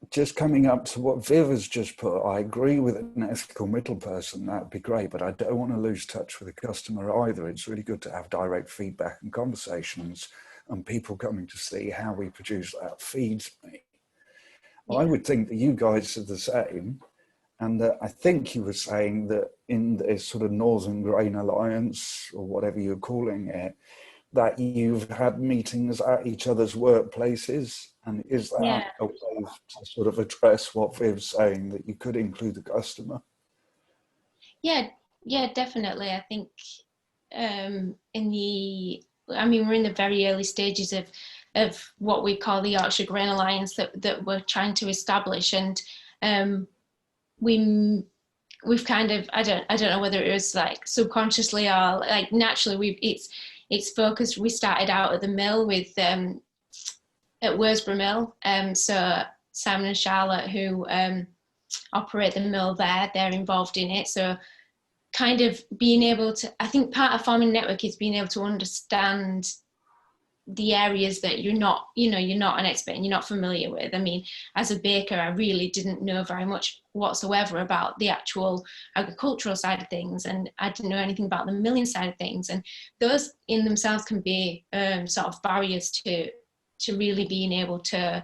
just coming up to what Viv has just put, I agree with an ethical middle person, that would be great, but I don't want to lose touch with the customer either. It's really good to have direct feedback and conversations, and people coming to see how we produce that feeds me. Yeah. I would think that you guys are the same, and that I think you were saying that in this sort of Northern Grain Alliance, or whatever you're calling it, that you've had meetings at each other's workplaces. And is that a way to sort of address what Viv's saying, that you could include the customer? Yeah, definitely. I think we're in the very early stages of what we call the Yorkshire Grain Alliance that we're trying to establish, and we've kind of, I don't know whether it was like subconsciously or like naturally, it's focused. We started out at the mill with at Worsborough Mill. So Simon and Charlotte, who operate the mill there, they're involved in it. So kind of being able to, I think part of farming network is being able to understand the areas that you're not an expert and you're not familiar with. I mean, as a baker, I really didn't know very much whatsoever about the actual agricultural side of things, and I didn't know anything about the milling side of things, and those in themselves can be sort of barriers to really being able to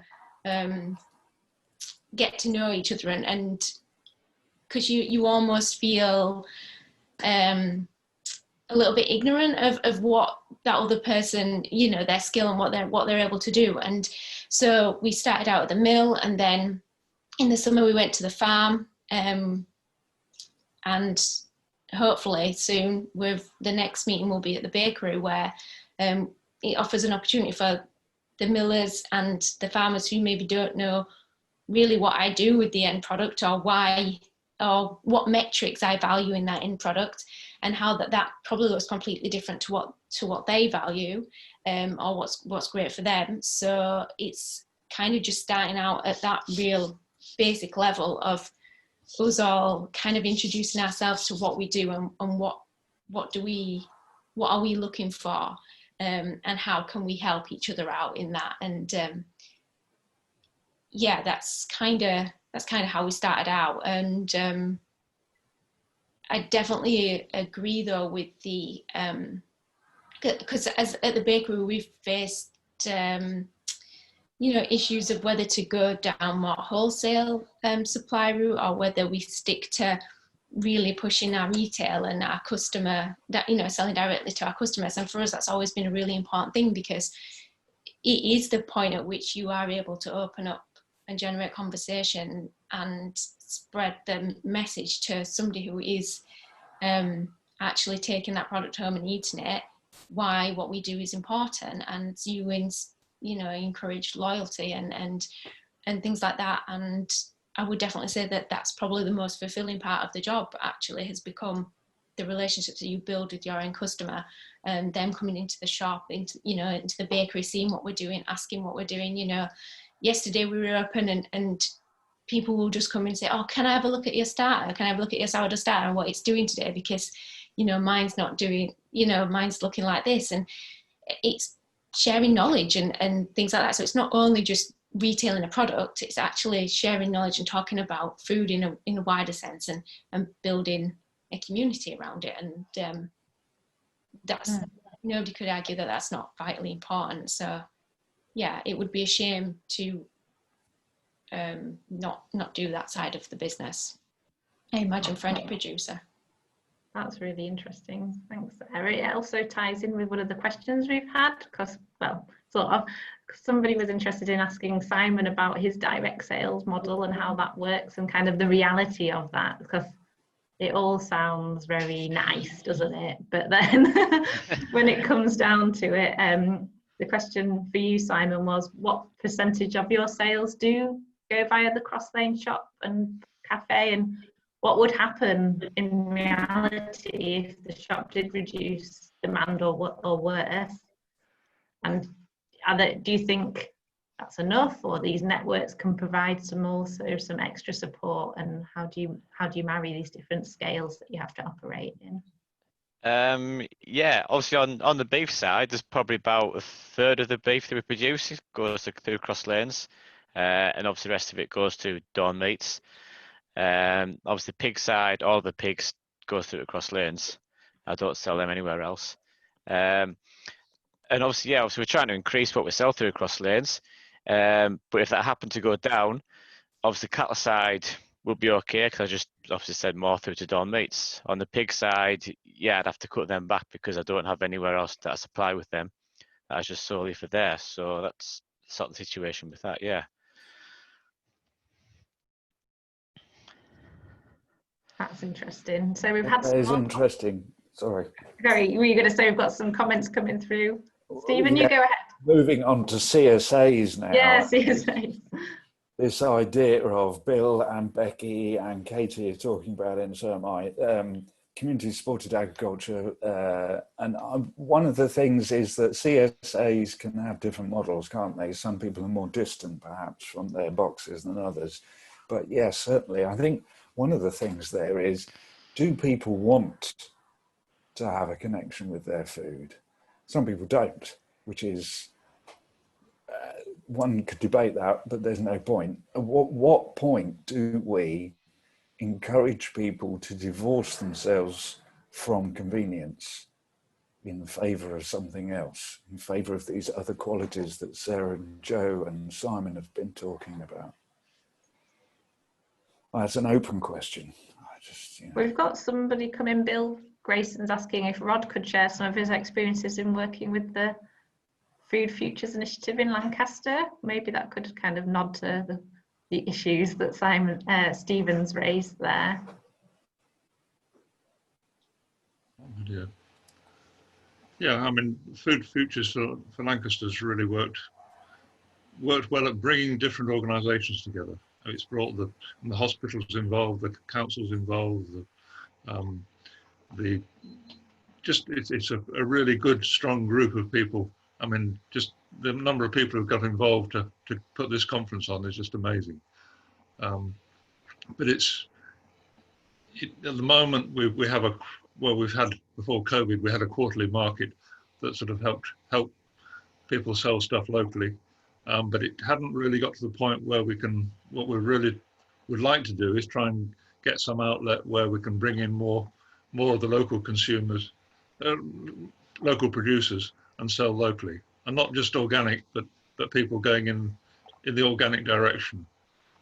get to know each other, and because you almost feel a little bit ignorant of what that other person, their skill and what they're able to do. And so we started out at the mill, and then in the summer we went to the farm, and hopefully soon the next meeting will be at the bakery, where it offers an opportunity for the millers and the farmers who maybe don't know really what I do with the end product, or why, or what metrics I value in that end product, and how that probably looks completely different to what they value, or what's great for them. So it's kind of just starting out at that real basic level of us all kind of introducing ourselves to what we do, and what are we looking for, and how can we help each other out in that. And that's kind of how we started out. And I definitely agree though with the because as at the bakery we've faced issues of whether to go down more wholesale supply route, or whether we stick to really pushing our retail and our customer, that selling directly to our customers. And for us, that's always been a really important thing, because it is the point at which you are able to open up and generate conversation and spread the message to somebody who is actually taking that product home and eating it, why what we do is important, and you encourage loyalty and things like that. And I would definitely say that that's probably the most fulfilling part of the job, actually, has become the relationships that you build with your own customer, and them coming into the shop, into the bakery, seeing what we're doing, asking what we're doing. Yesterday we were open, and people will just come and say, oh, can I have a look at your starter? Can I have a look at your sourdough starter and what it's doing today? Because, mine's not doing, mine's looking like this. And it's sharing knowledge and things like that. So it's not only just retailing a product, it's actually sharing knowledge and talking about food in a wider sense, and building a community around it. And that's, nobody could argue that that's not vitally important. So yeah, it would be a shame to not do that side of the business, I imagine, for any producer. That's really interesting. Thanks, Sarah. It also ties in with one of the questions we've had, because, well, sort of, somebody was interested in asking Simon about his direct sales model and how that works, and kind of the reality of that, because it all sounds very nice, doesn't it? But then when it comes down to it, the question for you, Simon, was what percentage of your sales do go via the cross-lane shop and cafe, and what would happen in reality if the shop did reduce demand or worse? And do you think that's enough, or these networks can provide some extra support? And how do you marry these different scales that you have to operate in? Yeah, obviously on the beef side, there's probably about a third of the beef that we produce goes through cross lanes, and obviously the rest of it goes to Dawn Meats. Obviously pig side, all the pigs go through cross lanes. I don't sell them anywhere else. And obviously, yeah, we're trying to increase what we sell through cross lanes. But if that happened to go down, obviously cattle side will be okay, because I just obviously said more through to Dawn Meats. On the pig side, yeah, I'd have to cut them back because I don't have anywhere else that I supply with them. That's just solely for there. So that's sort of the situation with that, yeah. That's interesting. So we've had That is interesting. Sorry. were you going to say we've got some comments coming through? Stephen, you go ahead. Moving on to CSAs now. Yeah, CSAs. This idea of Bill and Becky and Katie are talking about it, and so am I, community supported agriculture. And one of the things is that CSAs can have different models, can't they? Some people are more distant perhaps from their boxes than others. But yes, certainly. I think one of the things there is, do people want to have a connection with their food? Some people don't, which is, one could debate that, but there's no point. At what point do we encourage people to divorce themselves from convenience in favour of something else, in favour of these other qualities that Sarah and Joe and Simon have been talking about? It's an open question. We've got somebody coming, Bill Grayson's asking if Rod could share some of his experiences in working with the Food Futures Initiative in Lancaster. Maybe that could kind of nod to the issues that Stephen's raised there. Yeah, I mean, Food Futures for Lancaster's really worked well at bringing different organisations together. It's brought the hospitals involved, the councils involved, it's a really good, strong group of people. I mean, just the number of people who've got involved to put this conference on is just amazing. But at the moment we've had before COVID, we had a quarterly market that sort of helped people sell stuff locally. But it hadn't really got to the point where what we really would like to do is try and get some outlet where we can bring in more of the local consumers, local producers, and sell locally. And not just organic, but people going in the organic direction.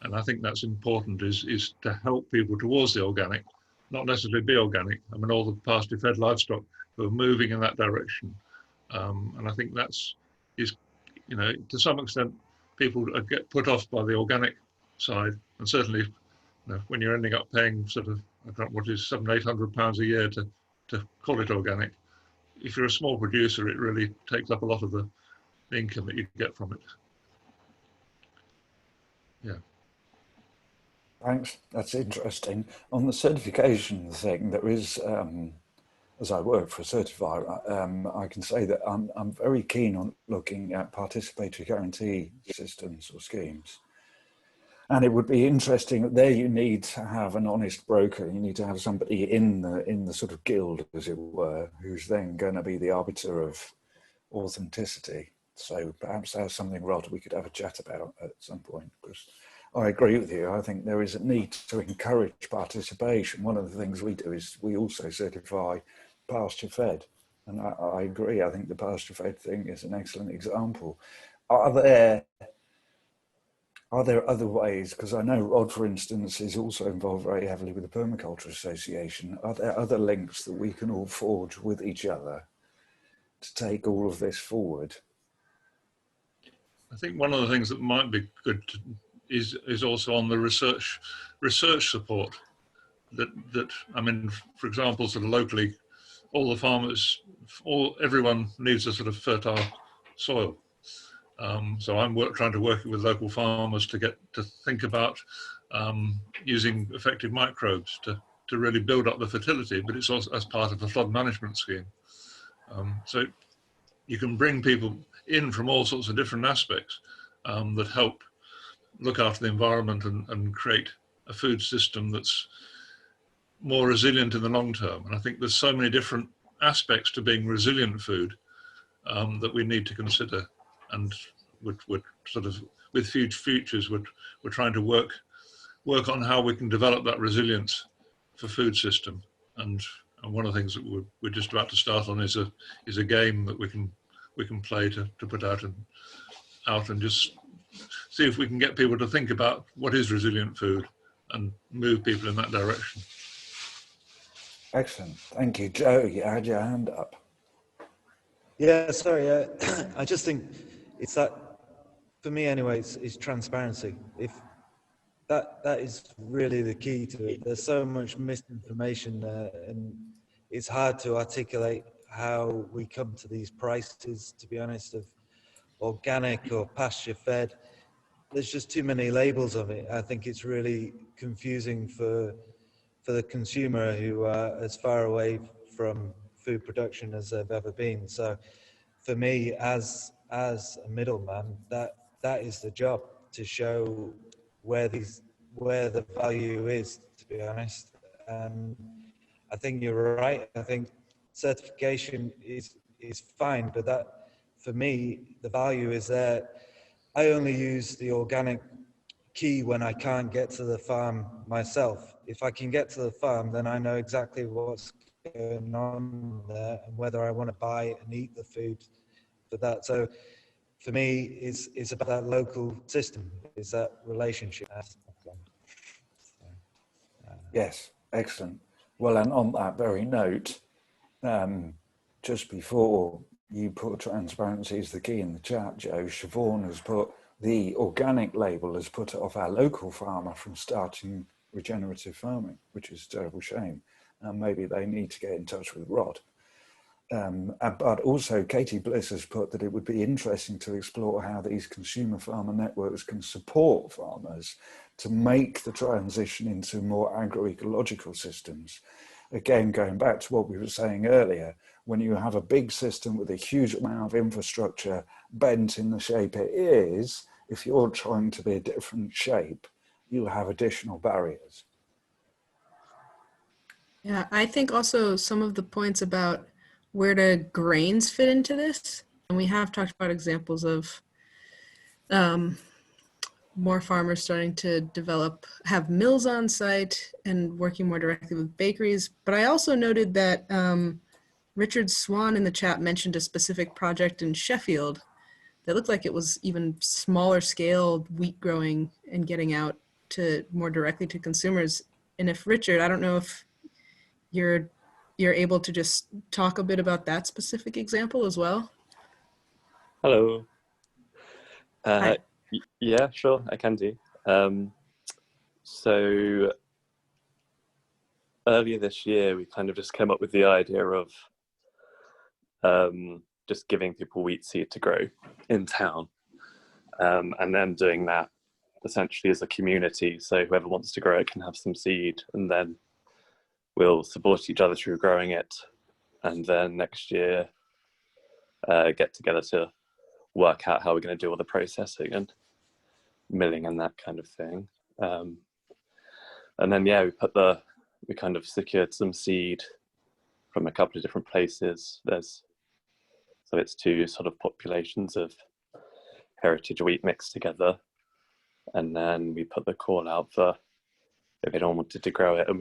And I think that's important, is to help people towards the organic, not necessarily be organic. I mean, all the pasture-fed livestock who are moving in that direction. And I think is, you know, to some extent, people get put off by the organic side, and certainly, you know, when you're ending up paying sort of, I don't know what is £700-800 a year to call it organic. If you're a small producer, it really takes up a lot of the income that you get from it. Yeah. Thanks. That's interesting. On the certification thing, there is, as I work for a certifier, I can say that I'm very keen on looking at participatory guarantee systems or schemes. And it would be interesting, there you need to have an honest broker. You need to have somebody in the sort of guild, as it were, who's then going to be the arbiter of authenticity. So perhaps that's something, Rod, we could have a chat about at some point, because I agree with you. I think there is a need to encourage participation. One of the things we do is we also certify pasture fed. And I agree. I think the pasture fed thing is an excellent example. Are there other ways? Because I know Rod, for instance, is also involved very heavily with the Permaculture Association. Are there other links that we can all forge with each other to take all of this forward? I think one of the things that might be good is also on the research support. That I mean, for example, sort of locally, all the farmers, everyone needs a sort of fertile soil. So I'm trying to work with local farmers to think about using effective microbes to really build up the fertility, but it's also as part of a flood management scheme. So you can bring people in from all sorts of different aspects that help look after the environment and create a food system that's more resilient in the long term. And I think there's so many different aspects to being resilient food that we need to consider, and would sort of, with Huge Futures, we're trying to work on how we can develop that resilience for food system. And one of the things that we're just about to start on is a game that we can play to put out and just see if we can get people to think about what is resilient food and move people in that direction. Excellent. Thank you. Joe, you had your hand up. Yeah, sorry. I just think it's that, for me anyway, it's transparency. If that is really the key to it. There's so much misinformation and it's hard to articulate how we come to these prices, to be honest, of organic or pasture fed. There's just too many labels of it. I think it's really confusing for the consumer, who are as far away from food production as they've ever been. So for me, as a middleman, that is the job, to show where the value is, to be honest. I think you're right. I think certification is fine, but that, for me, the value is there. I only use the organic key when I can't get to the farm myself. If I can get to the farm, then I know exactly what's going on there and whether I want to buy and eat the food for that. So for me, it's about that local system, it's that relationship. Yes, excellent. Well, and on that very note, just before you put transparency is the key in the chat, Joe, Siobhan has put the organic label, has put it off our local farmer from starting regenerative farming, which is a terrible shame. Maybe they need to get in touch with Rod. But also Katie Bliss has put that it would be interesting to explore how these consumer farmer networks can support farmers to make the transition into more agroecological systems. Again, going back to what we were saying earlier, when you have a big system with a huge amount of infrastructure bent in the shape it is, if you're trying to be a different shape, you'll have additional barriers. Yeah, I think also some of the points about where do grains fit into this, and we have talked about examples of more farmers starting to have mills on site and working more directly with bakeries. But I also noted that Richard Swan in the chat mentioned a specific project in Sheffield that looked like it was even smaller scale wheat growing and getting out to more directly to consumers. And if Richard, I don't know if you're able to just talk a bit about that specific example as well. Hello. Yeah, sure, I can do. So earlier this year, we kind of just came up with the idea of just giving people wheat seed to grow in town, and then doing that essentially as a community. So whoever wants to grow it can have some seed, and then we'll support each other through growing it, and then next year get together to work out how we're going to do all the processing and milling and that kind of thing. And then, yeah, we kind of secured some seed from a couple of different places. So it's two sort of populations of heritage wheat mixed together. And then we put the call out for if anyone wanted to grow it, and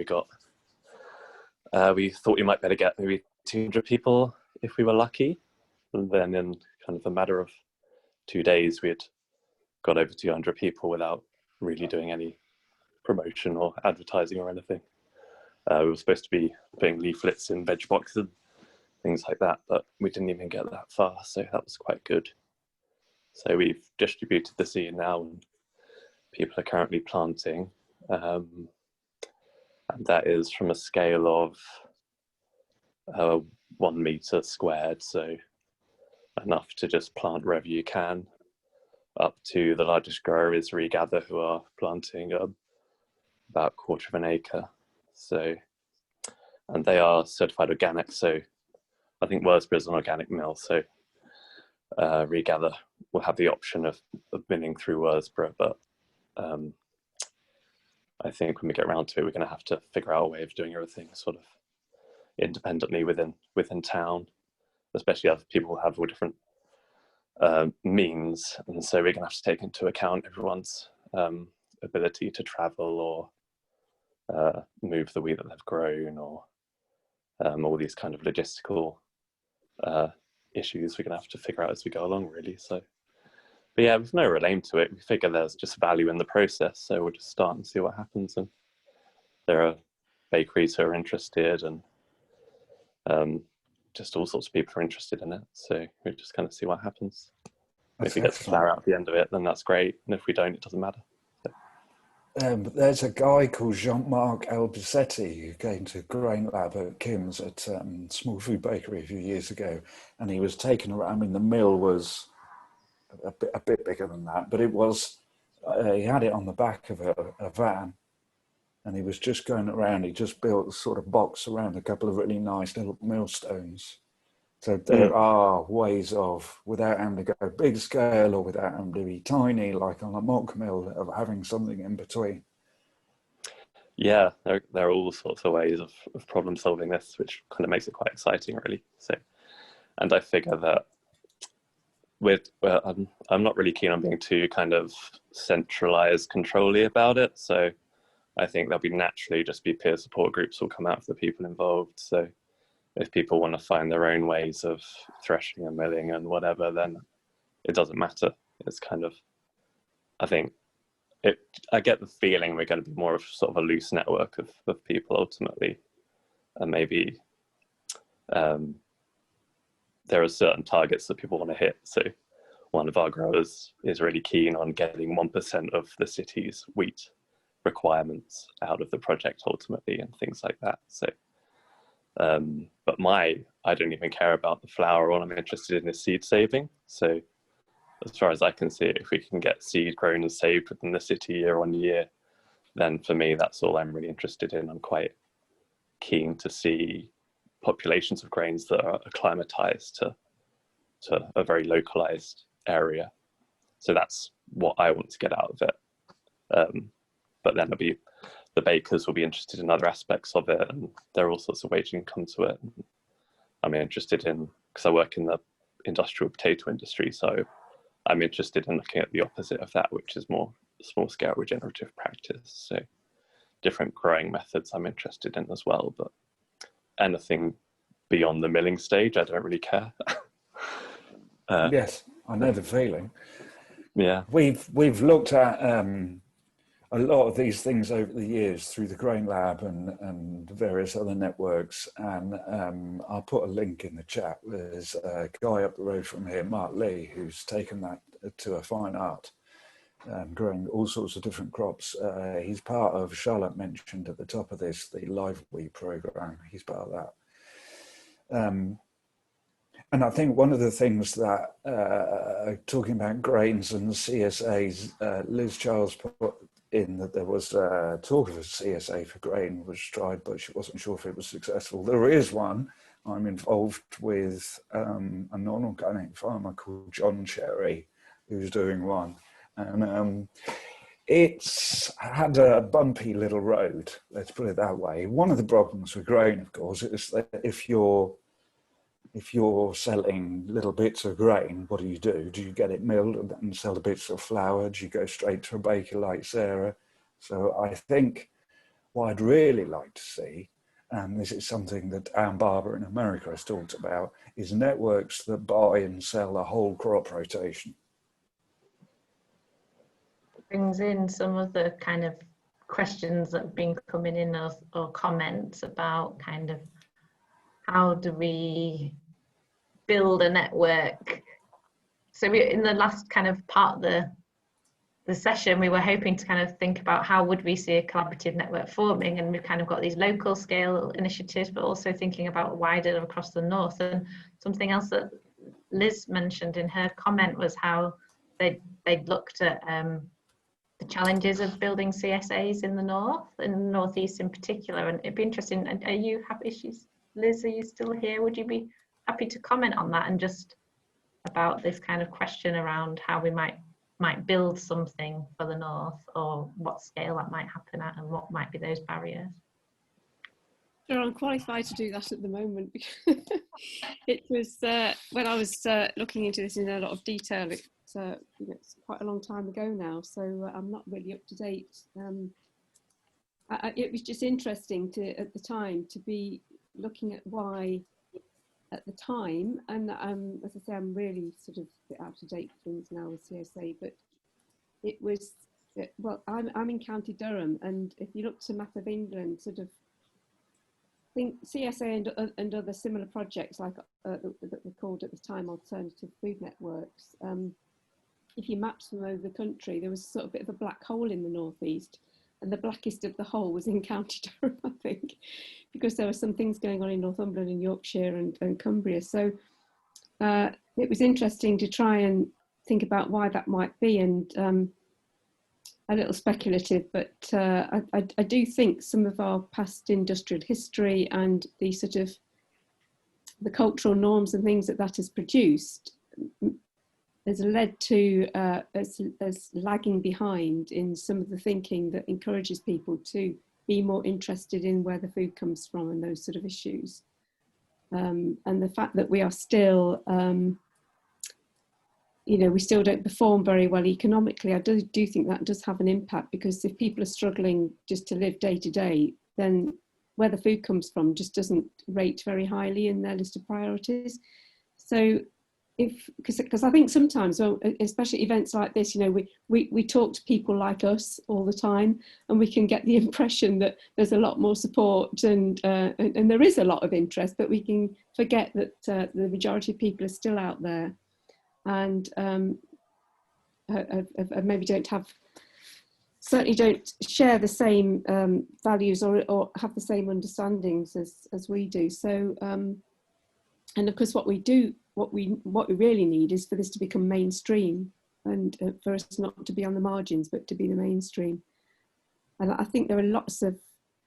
we thought we might better get maybe 200 people if we were lucky. And then in kind of a matter of 2 days, we had got over 200 people without really doing any promotion or advertising or anything. We were supposed to be putting leaflets in veg boxes and things like that, but we didn't even get that far, so that was quite good. So we've distributed the seed now, and people are currently planting. And that is from a scale of 1 meter squared, so enough to just plant wherever you can, up to the largest grower is Regather, who are planting about a quarter of an acre. So, and they are certified organic. So I think Worsborough is an organic mill. So Regather will have the option of milling through Worsborough, but I think when we get around to it, we're going to have to figure out a way of doing everything sort of independently within town, especially as people have all different means, and so we're going to have to take into account everyone's ability to travel or move the wheat that they've grown, or all these kind of logistical issues we're going to have to figure out as we go along, really. So, but yeah, we've no real aim to it. We figure there's just value in the process, so we'll just start and see what happens. And there are bakeries who are interested, and just all sorts of people are interested in it. So we'll just kind of see what happens. If we get the flour out at the end of it, then that's great. And if we don't, it doesn't matter. So. There's a guy called Jean-Marc Albisetti who came to Grain Lab at Kim's at Small Food Bakery a few years ago, and he was taken around. I mean, the mill was a bit bigger than that, but it was, he had it on the back of a van, and he was just going around. He just built a sort of box around a couple of really nice little millstones. So there are ways of, without having to go big scale or without having to be tiny, like on a mock mill, of having something in between. Yeah, there are all sorts of ways of problem solving this, which kind of makes it quite exciting, really. So, and I figure that I'm not really keen on being too kind of centralized, control-y about it. So I think there'll be naturally just be peer support groups will come out for the people involved. So if people want to find their own ways of threshing and milling and whatever, then it doesn't matter. It's kind of, I think, I get the feeling we're going to be more of sort of a loose network of people ultimately. And maybe there are certain targets that people want to hit. So one of our growers is really keen on getting 1% of the city's wheat requirements out of the project ultimately, and things like that. So, but I don't even care about the flour. All I'm interested in is seed saving. So as far as I can see, if we can get seed grown and saved within the city year on year, then for me, that's all I'm really interested in. I'm quite keen to see populations of grains that are acclimatized to a very localized area. So that's what I want to get out of it. But then the bakers will be interested in other aspects of it, and there are all sorts of ways you can come to it. I'm interested in, because I work in the industrial potato industry, so I'm interested in looking at the opposite of that, which is more small scale regenerative practice. So different growing methods I'm interested in as well, but anything beyond the milling stage, I don't really care. Yes, I know the feeling. Yeah. We've looked at a lot of these things over the years through the Grain Lab and various other networks, and I'll put a link in the chat. There's a guy up the road from here, Mark Lee, who's taken that to a fine art, growing all sorts of different crops. He's part of, Charlotte mentioned at the top of this, the Live Wheat program. He's part of that. And I think one of the things that, talking about grains and the CSAs, Liz Charles put in that there was talk of a CSA for grain was tried, but she wasn't sure if it was successful. There is one. I'm involved with a non-organic farmer called John Cherry, who's doing one. And it's had a bumpy little road, let's put it that way. One of the problems with grain, of course, is that if you're selling little bits of grain, what do? Do you get it milled and then sell the bits of flour? Do you go straight to a baker like Sarah? So I think what I'd really like to see, and this is something that Ann Barber in America has talked about, is networks that buy and sell a whole crop rotation. Brings in some of the kind of questions that have been coming in or comments about kind of how do we build a network. So in the last kind of part of the session, we were hoping to kind of think about how would we see a collaborative network forming, and we've kind of got these local scale initiatives, but also thinking about wider across the north. And something else that Liz mentioned in her comment was how they'd looked at the challenges of building CSAs in the north, in the northeast in particular. And it'd be interesting. Are you happy? Liz, are you still here? Would you be happy to comment on that and just about this kind of question around how we might build something for the north, or what scale that might happen at, and what might be those barriers? Sure, I'm qualified to do that at the moment. It was when I was looking into this in a lot of detail. It's quite a long time ago now, so I'm not really up to date. It was just interesting at the time to be looking at why at the time, and as I say, I'm really sort of a bit out of date with things now with CSA, but it was, well, I'm in County Durham, and if you look to map of England, sort of, I think CSA and other similar projects like that were called at the time alternative food networks, if you mapped them over the country, there was sort of a bit of a black hole in the northeast, and the blackest of the whole was in County Durham, I think, because there were some things going on in Northumberland and Yorkshire and Cumbria. So it was interesting to try and think about why that might be, and a little speculative, but I do think some of our past industrial history and the sort of the cultural norms and things that has produced has led to as lagging behind in some of the thinking that encourages people to be more interested in where the food comes from and those sort of issues. And the fact that we are still, we still don't perform very well economically, I do think that does have an impact, because if people are struggling just to live day to day, then where the food comes from just doesn't rate very highly in their list of priorities. So because I think sometimes, especially events like this, we talk to people like us all the time, and we can get the impression that there's a lot more support and there is a lot of interest, but we can forget that the majority of people are still out there and maybe certainly don't share the same values or have the same understandings as we do. So, and of course, what we really need is for this to become mainstream, and for us not to be on the margins, but to be the mainstream. And I think there are lots of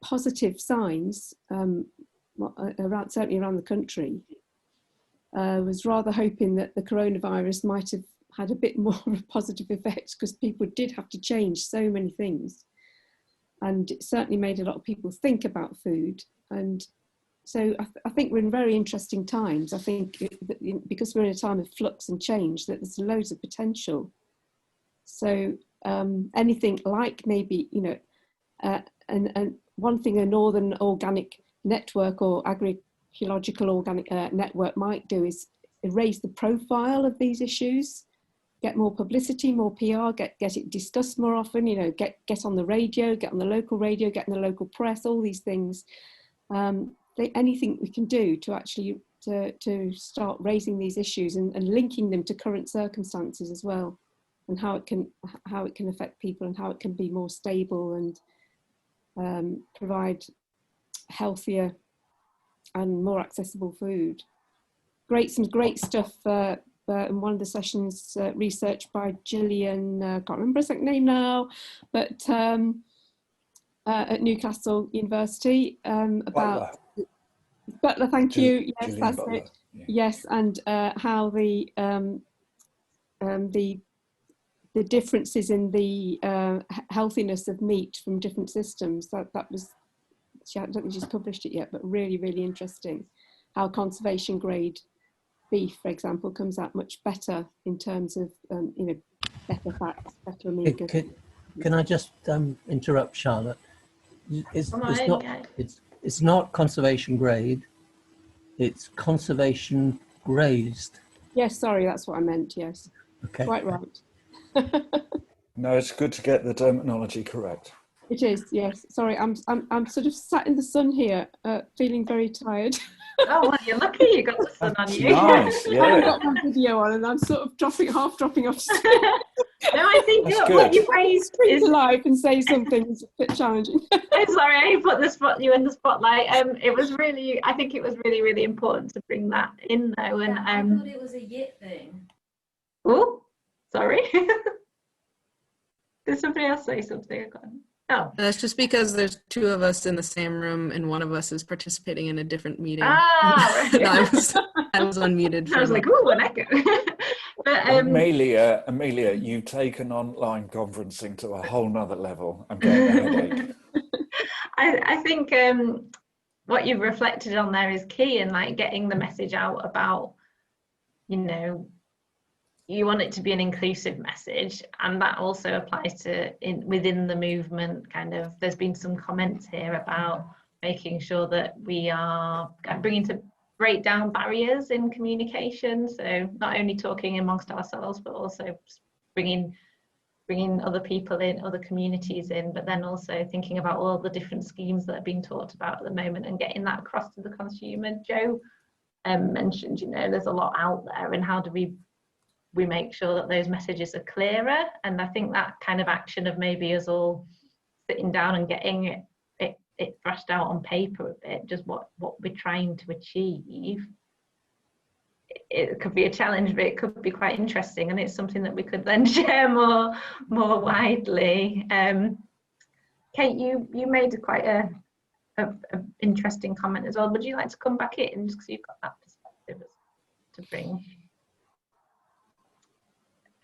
positive signs certainly around the country. I was rather hoping that the coronavirus might have had a bit more of a positive effect, because people did have to change so many things, and it certainly made a lot of people think about food. And so I think we're in very interesting times. I think because we're in a time of flux and change, that there's loads of potential. So anything like maybe, and one thing a Northern Organic Network or Agroecological Organic Network might do is raise the profile of these issues, get more publicity, more PR, get it discussed more often, get on the radio, get on the local radio, get in the local press, all these things. Anything we can do to actually to start raising these issues and linking them to current circumstances as well, and how it can affect people, and how it can be more stable and provide healthier and more accessible food. Some great stuff in one of the sessions, research by Gillian, can't remember her second name now, but at Newcastle University about Butler, thank you. Yes, Gillian that's Butler. it. Yeah. Yes, and how the differences in the healthiness of meat from different systems. That was, I don't think she's published it yet, but really, really interesting. How conservation grade beef, for example, comes out much better in terms of better fats, better omega. Can I just interrupt, Charlotte? It's not conservation grade, it's conservation grazed. Yes, sorry, that's what I meant, yes. Okay. Quite right. No, it's good to get the terminology correct. It is, yes. Sorry, I'm sort of sat in the sun here, feeling very tired. Oh, well, you're lucky you got the sun on you. Nice, yeah. I've got my video on and I'm sort of half dropping off. No, I think what you've raised is live and say something is a bit challenging. I'm sorry, I put you in the spotlight. It was really, I think it was really, really important to bring that in though. And I thought it was a yit thing. Oh, sorry. Did somebody else say something? Oh. That's just because there's two of us in the same room and one of us is participating in a different meeting. Ah, right. I was unmuted. I was like, ooh, an echo. But, Amelia, you've taken online conferencing to a whole nother level. I'm getting a headache. I think what you've reflected on there is key, and like getting the message out about, you know, you want it to be an inclusive message, and that also applies to within the movement. Kind of, there's been some comments here about making sure that we are bringing to break down barriers in communication. So not only talking amongst ourselves, but also bringing other people in, other communities in, but then also thinking about all the different schemes that are being talked about at the moment and getting that across to the consumer. Joe mentioned, you know, there's a lot out there, and how do we make sure that those messages are clearer? And I think that kind of action of maybe us all sitting down and getting it thrashed out on paper a bit, just what we're trying to achieve. It could be a challenge, but it could be quite interesting, and it's something that we could then share more widely. Kate, you made quite a interesting comment as well. Would you like to come back in, just because you've got that perspective to bring?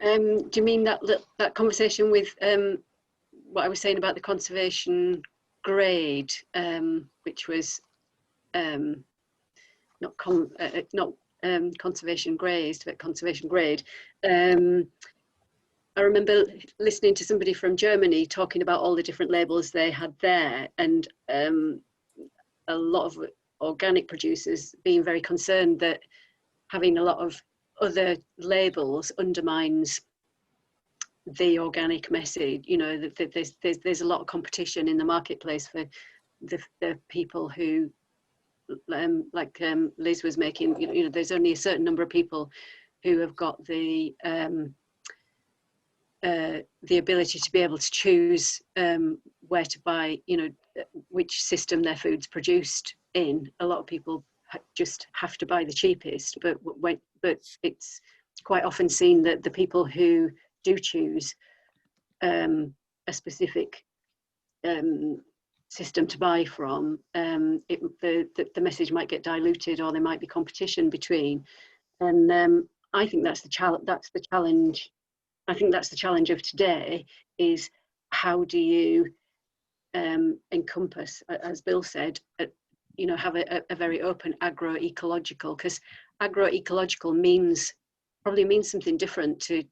Do you mean that conversation with what I was saying about the conservation grade, which was not conservation grazed, but conservation grade? I remember listening to somebody from Germany talking about all the different labels they had there, and a lot of organic producers being very concerned that having a lot of other labels undermines the organic message. You know, that there's a lot of competition in the marketplace for the people who, like Liz was making, you know, there's only a certain number of people who have got the ability to be able to choose where to buy, you know, which system their food's produced in. A lot of people just have to buy the cheapest, but it's quite often seen that the people who do choose a specific system to buy from, the message might get diluted, or there might be competition between. And I think that's the challenge. I think that's the challenge of today, is how do you encompass, as Bill said, you know, have a very open agroecological, because agroecological probably means something different to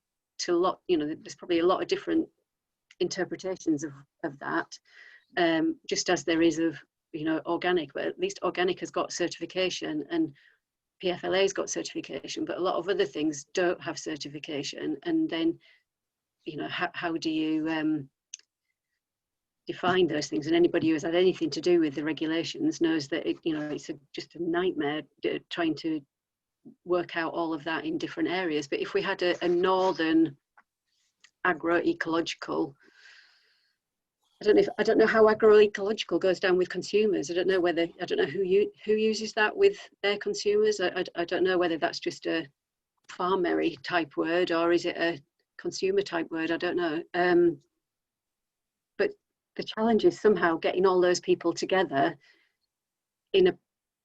a lot, you know, there's probably a lot of different interpretations of that, just as there is of, you know, organic. But at least organic has got certification, and PFLA's got certification, but a lot of other things don't have certification. And then, you know, how do you define those things? And anybody who has had anything to do with the regulations knows that you know, it's just a nightmare trying to work out all of that in different areas. But if we had a northern agroecological, I don't know how agroecological goes down with consumers. I don't know who uses that with their consumers. I don't know whether that's just a farmery type word, or is it a consumer type word? I don't know. But the challenge is somehow getting all those people together in a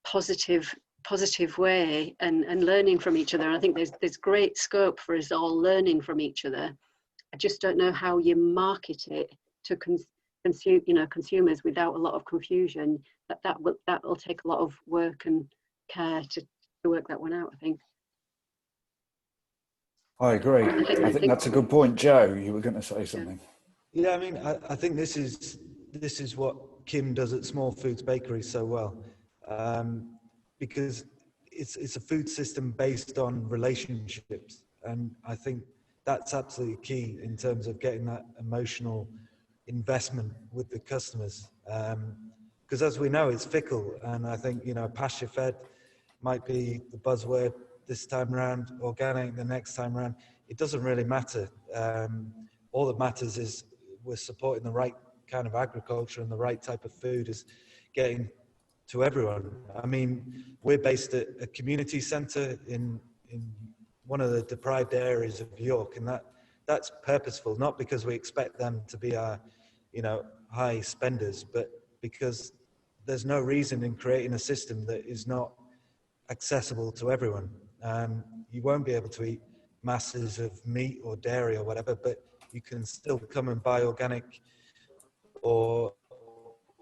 positive way, and learning from each other. I think there's great scope for us all learning from each other. I just don't know how you market it to consumers without a lot of confusion. That will take a lot of work and care to work that one out, I think. I agree. I think that's a good point. Joe, you were going to say something. Yeah, I mean, I think this is what Kim does at Small Foods Bakery so well, because it's a food system based on relationships, and I think that's absolutely key in terms of getting that emotional investment with the customers, because as we know, it's fickle. And I think, you know, pasture fed might be the buzzword this time around, organic the next time around. It doesn't really matter. All that matters is we're supporting the right kind of agriculture, and the right type of food is getting to everyone. I mean, we're based at a community centre in one of the deprived areas of York, and that's purposeful, not because we expect them to be our, high spenders, but because there's no reason in creating a system that is not accessible to everyone. You won't be able to eat masses of meat or dairy or whatever, but you can still come and buy organic or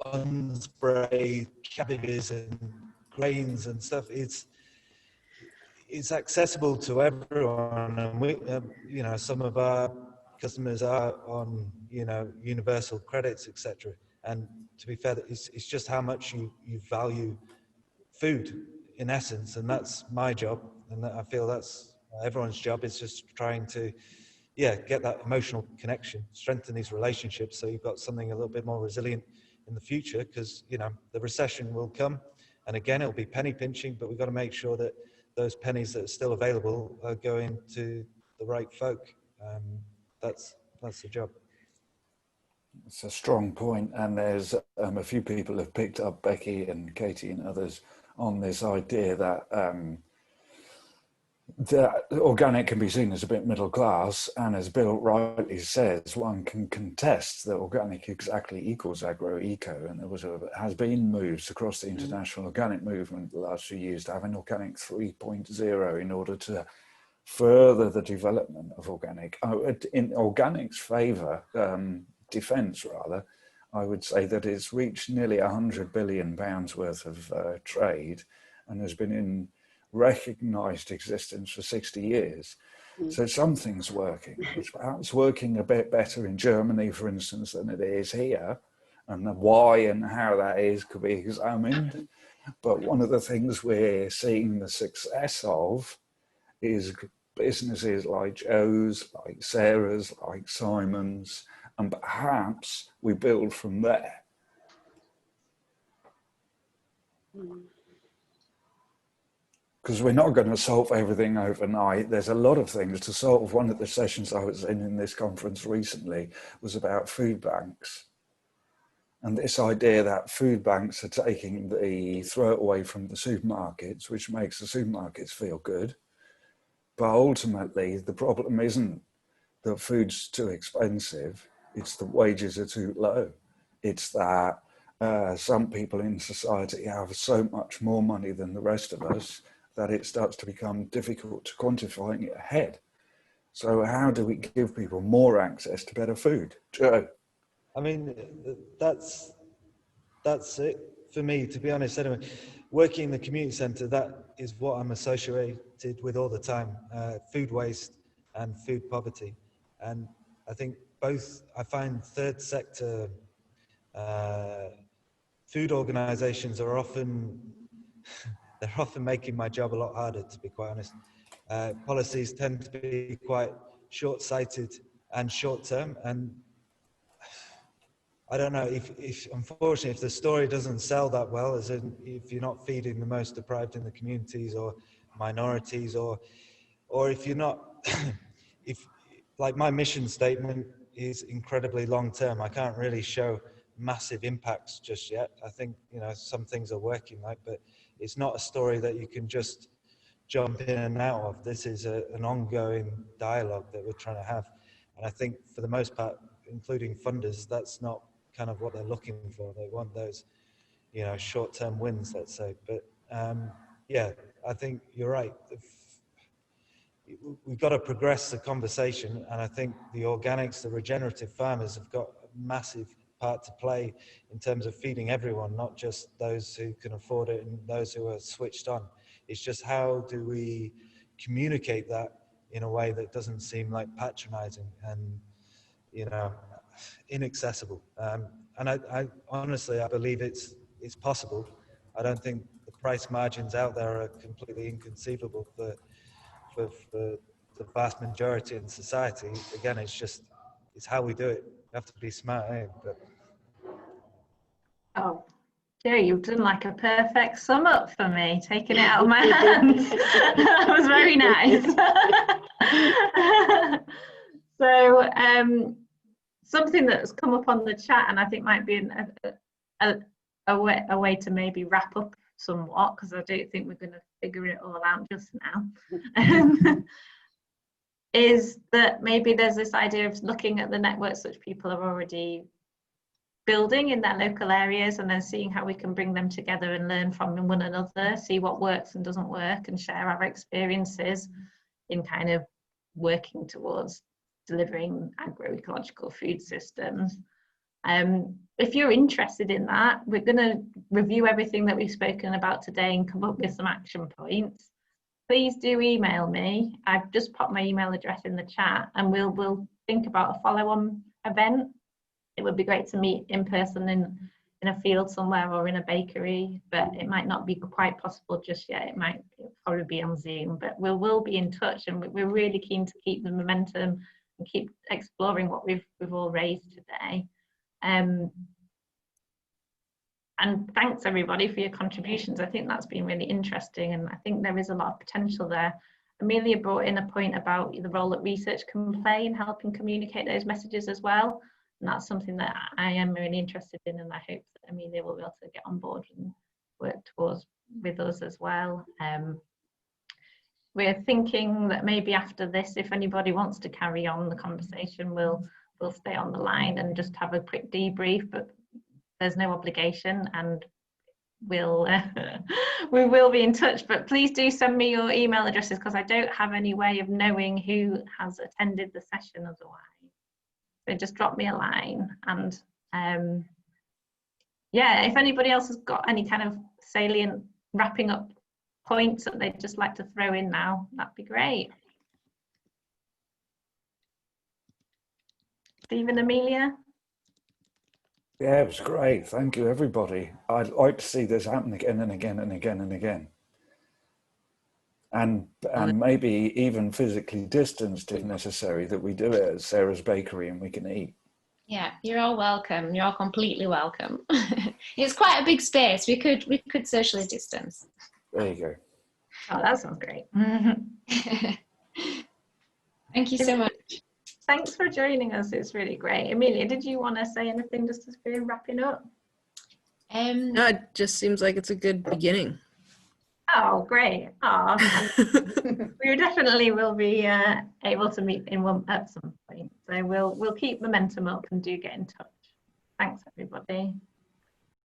unsprayed cabbages and grains and stuff. It's accessible to everyone, and we, some of our customers are on, universal credits, etc. And to be fair, it's just how much you value food in essence, and that's my job, and I feel that's everyone's job, is just trying to get that emotional connection, strengthen these relationships, so you've got something a little bit more resilient in the future, because the recession will come, and again it'll be penny pinching, but we've got to make sure that those pennies that are still available are going to the right folk. That's the job. It's a strong point, and there's a few people have picked up, Becky and Katie and others, on this idea that that organic can be seen as a bit middle class, and as Bill rightly says, one can contest that organic exactly equals agro-eco, and there has been moves across the international organic movement the last few years to have an organic 3.0 in order to further the development of organic. In organic's favour, defence rather, I would say that it's reached nearly £100 billion worth of trade, and has been in recognised existence for 60 years. So something's working. It's perhaps working a bit better in Germany, for instance, than it is here, and the why and how that is could be examined. But one of the things we're seeing the success of is businesses like Joe's, like Sarah's, like Simon's, and perhaps we build from there. Because we're not going to solve everything overnight. There's a lot of things to solve. One of the sessions I was in this conference recently was about food banks. And this idea that food banks are taking the throat away from the supermarkets, which makes the supermarkets feel good. But ultimately, the problem isn't that food's too expensive, it's that wages are too low. It's that some people in society have so much more money than the rest of us that it starts to become difficult to quantify in your head. So how do we give people more access to better food? Joe? I mean, that's it for me, to be honest. Anyway, working in the community centre, that is what I'm associated with all the time, food waste and food poverty. And I think I find third sector food organisations are often, they're often making my job a lot harder, to be quite honest. Policies tend to be quite short-sighted and short-term, and I don't know if unfortunately, if the story doesn't sell that well, as in if you're not feeding the most deprived in the communities or minorities, or if you're not, if like my mission statement is incredibly long-term, I can't really show massive impacts just yet. I think, some things are working, right? But it's not a story that you can just jump in and out of. This is an ongoing dialogue that we're trying to have. And I think for the most part, including funders, that's not kind of what they're looking for. They want those, short-term wins, let's say. But I think you're right. We've got to progress the conversation, and I think the organics, the regenerative farmers have got a massive part to play in terms of feeding everyone, not just those who can afford it and those who are switched on. It's just how do we communicate that in a way that doesn't seem like patronizing and, inaccessible. And I honestly, I believe it's possible. I don't think the price margins out there are completely inconceivable for the vast majority in society. Again, it's how we do it. You have to be smart, eh? But Oh, Joe, you've done like a perfect sum up for me, taking it out of my hands. That was very nice. So something that's come up on the chat, and I think might be a way to maybe wrap up somewhat, because I don't think we're going to figure it all out just now. is that maybe there's this idea of looking at the networks which people are already building in their local areas, and then seeing how we can bring them together and learn from one another, see what works and doesn't work, and share our experiences in kind of working towards delivering agroecological food systems. If you're interested in that, we're going to review everything that we've spoken about today and come up with some action points. Please do email me. I've just popped my email address in the chat, and we'll think about a follow-on event. It would be great to meet in person in a field somewhere or in a bakery, but it might not be quite possible just yet. It'll probably be on Zoom, but we'll be in touch, and we're really keen to keep the momentum and keep exploring what we've all raised today. And thanks everybody for your contributions. I think that's been really interesting, and I think there is a lot of potential there. Amelia brought in a point about the role that research can play in helping communicate those messages as well. And that's something that I am really interested in, and I hope that Amelia will be able to get on board and work towards with us as well. We're thinking that maybe after this, if anybody wants to carry on the conversation, we'll stay on the line and just have a quick debrief, but there's no obligation, and we will be in touch. But please do send me your email addresses, because I don't have any way of knowing who has attended the session otherwise. So just drop me a line, and yeah, if anybody else has got any kind of salient wrapping up points that they'd just like to throw in now, that'd be great. Stephen, Amelia? Yeah, it was great. Thank you, everybody. I'd like to see this happen again and again and again and again. And maybe even physically distanced if necessary, that we do it at Sarah's Bakery and we can eat. Yeah, you're all welcome. You're all completely welcome. It's quite a big space. We could socially distance. There you go. Oh, that sounds great. Thank you so much. Thanks for joining us. It's really great. Amelia, did you want to say anything just as we're wrapping up? No, it just seems like it's a good beginning. Oh, great. Oh, we definitely will be able to meet at some point. So we'll keep momentum up and do get in touch. Thanks, everybody.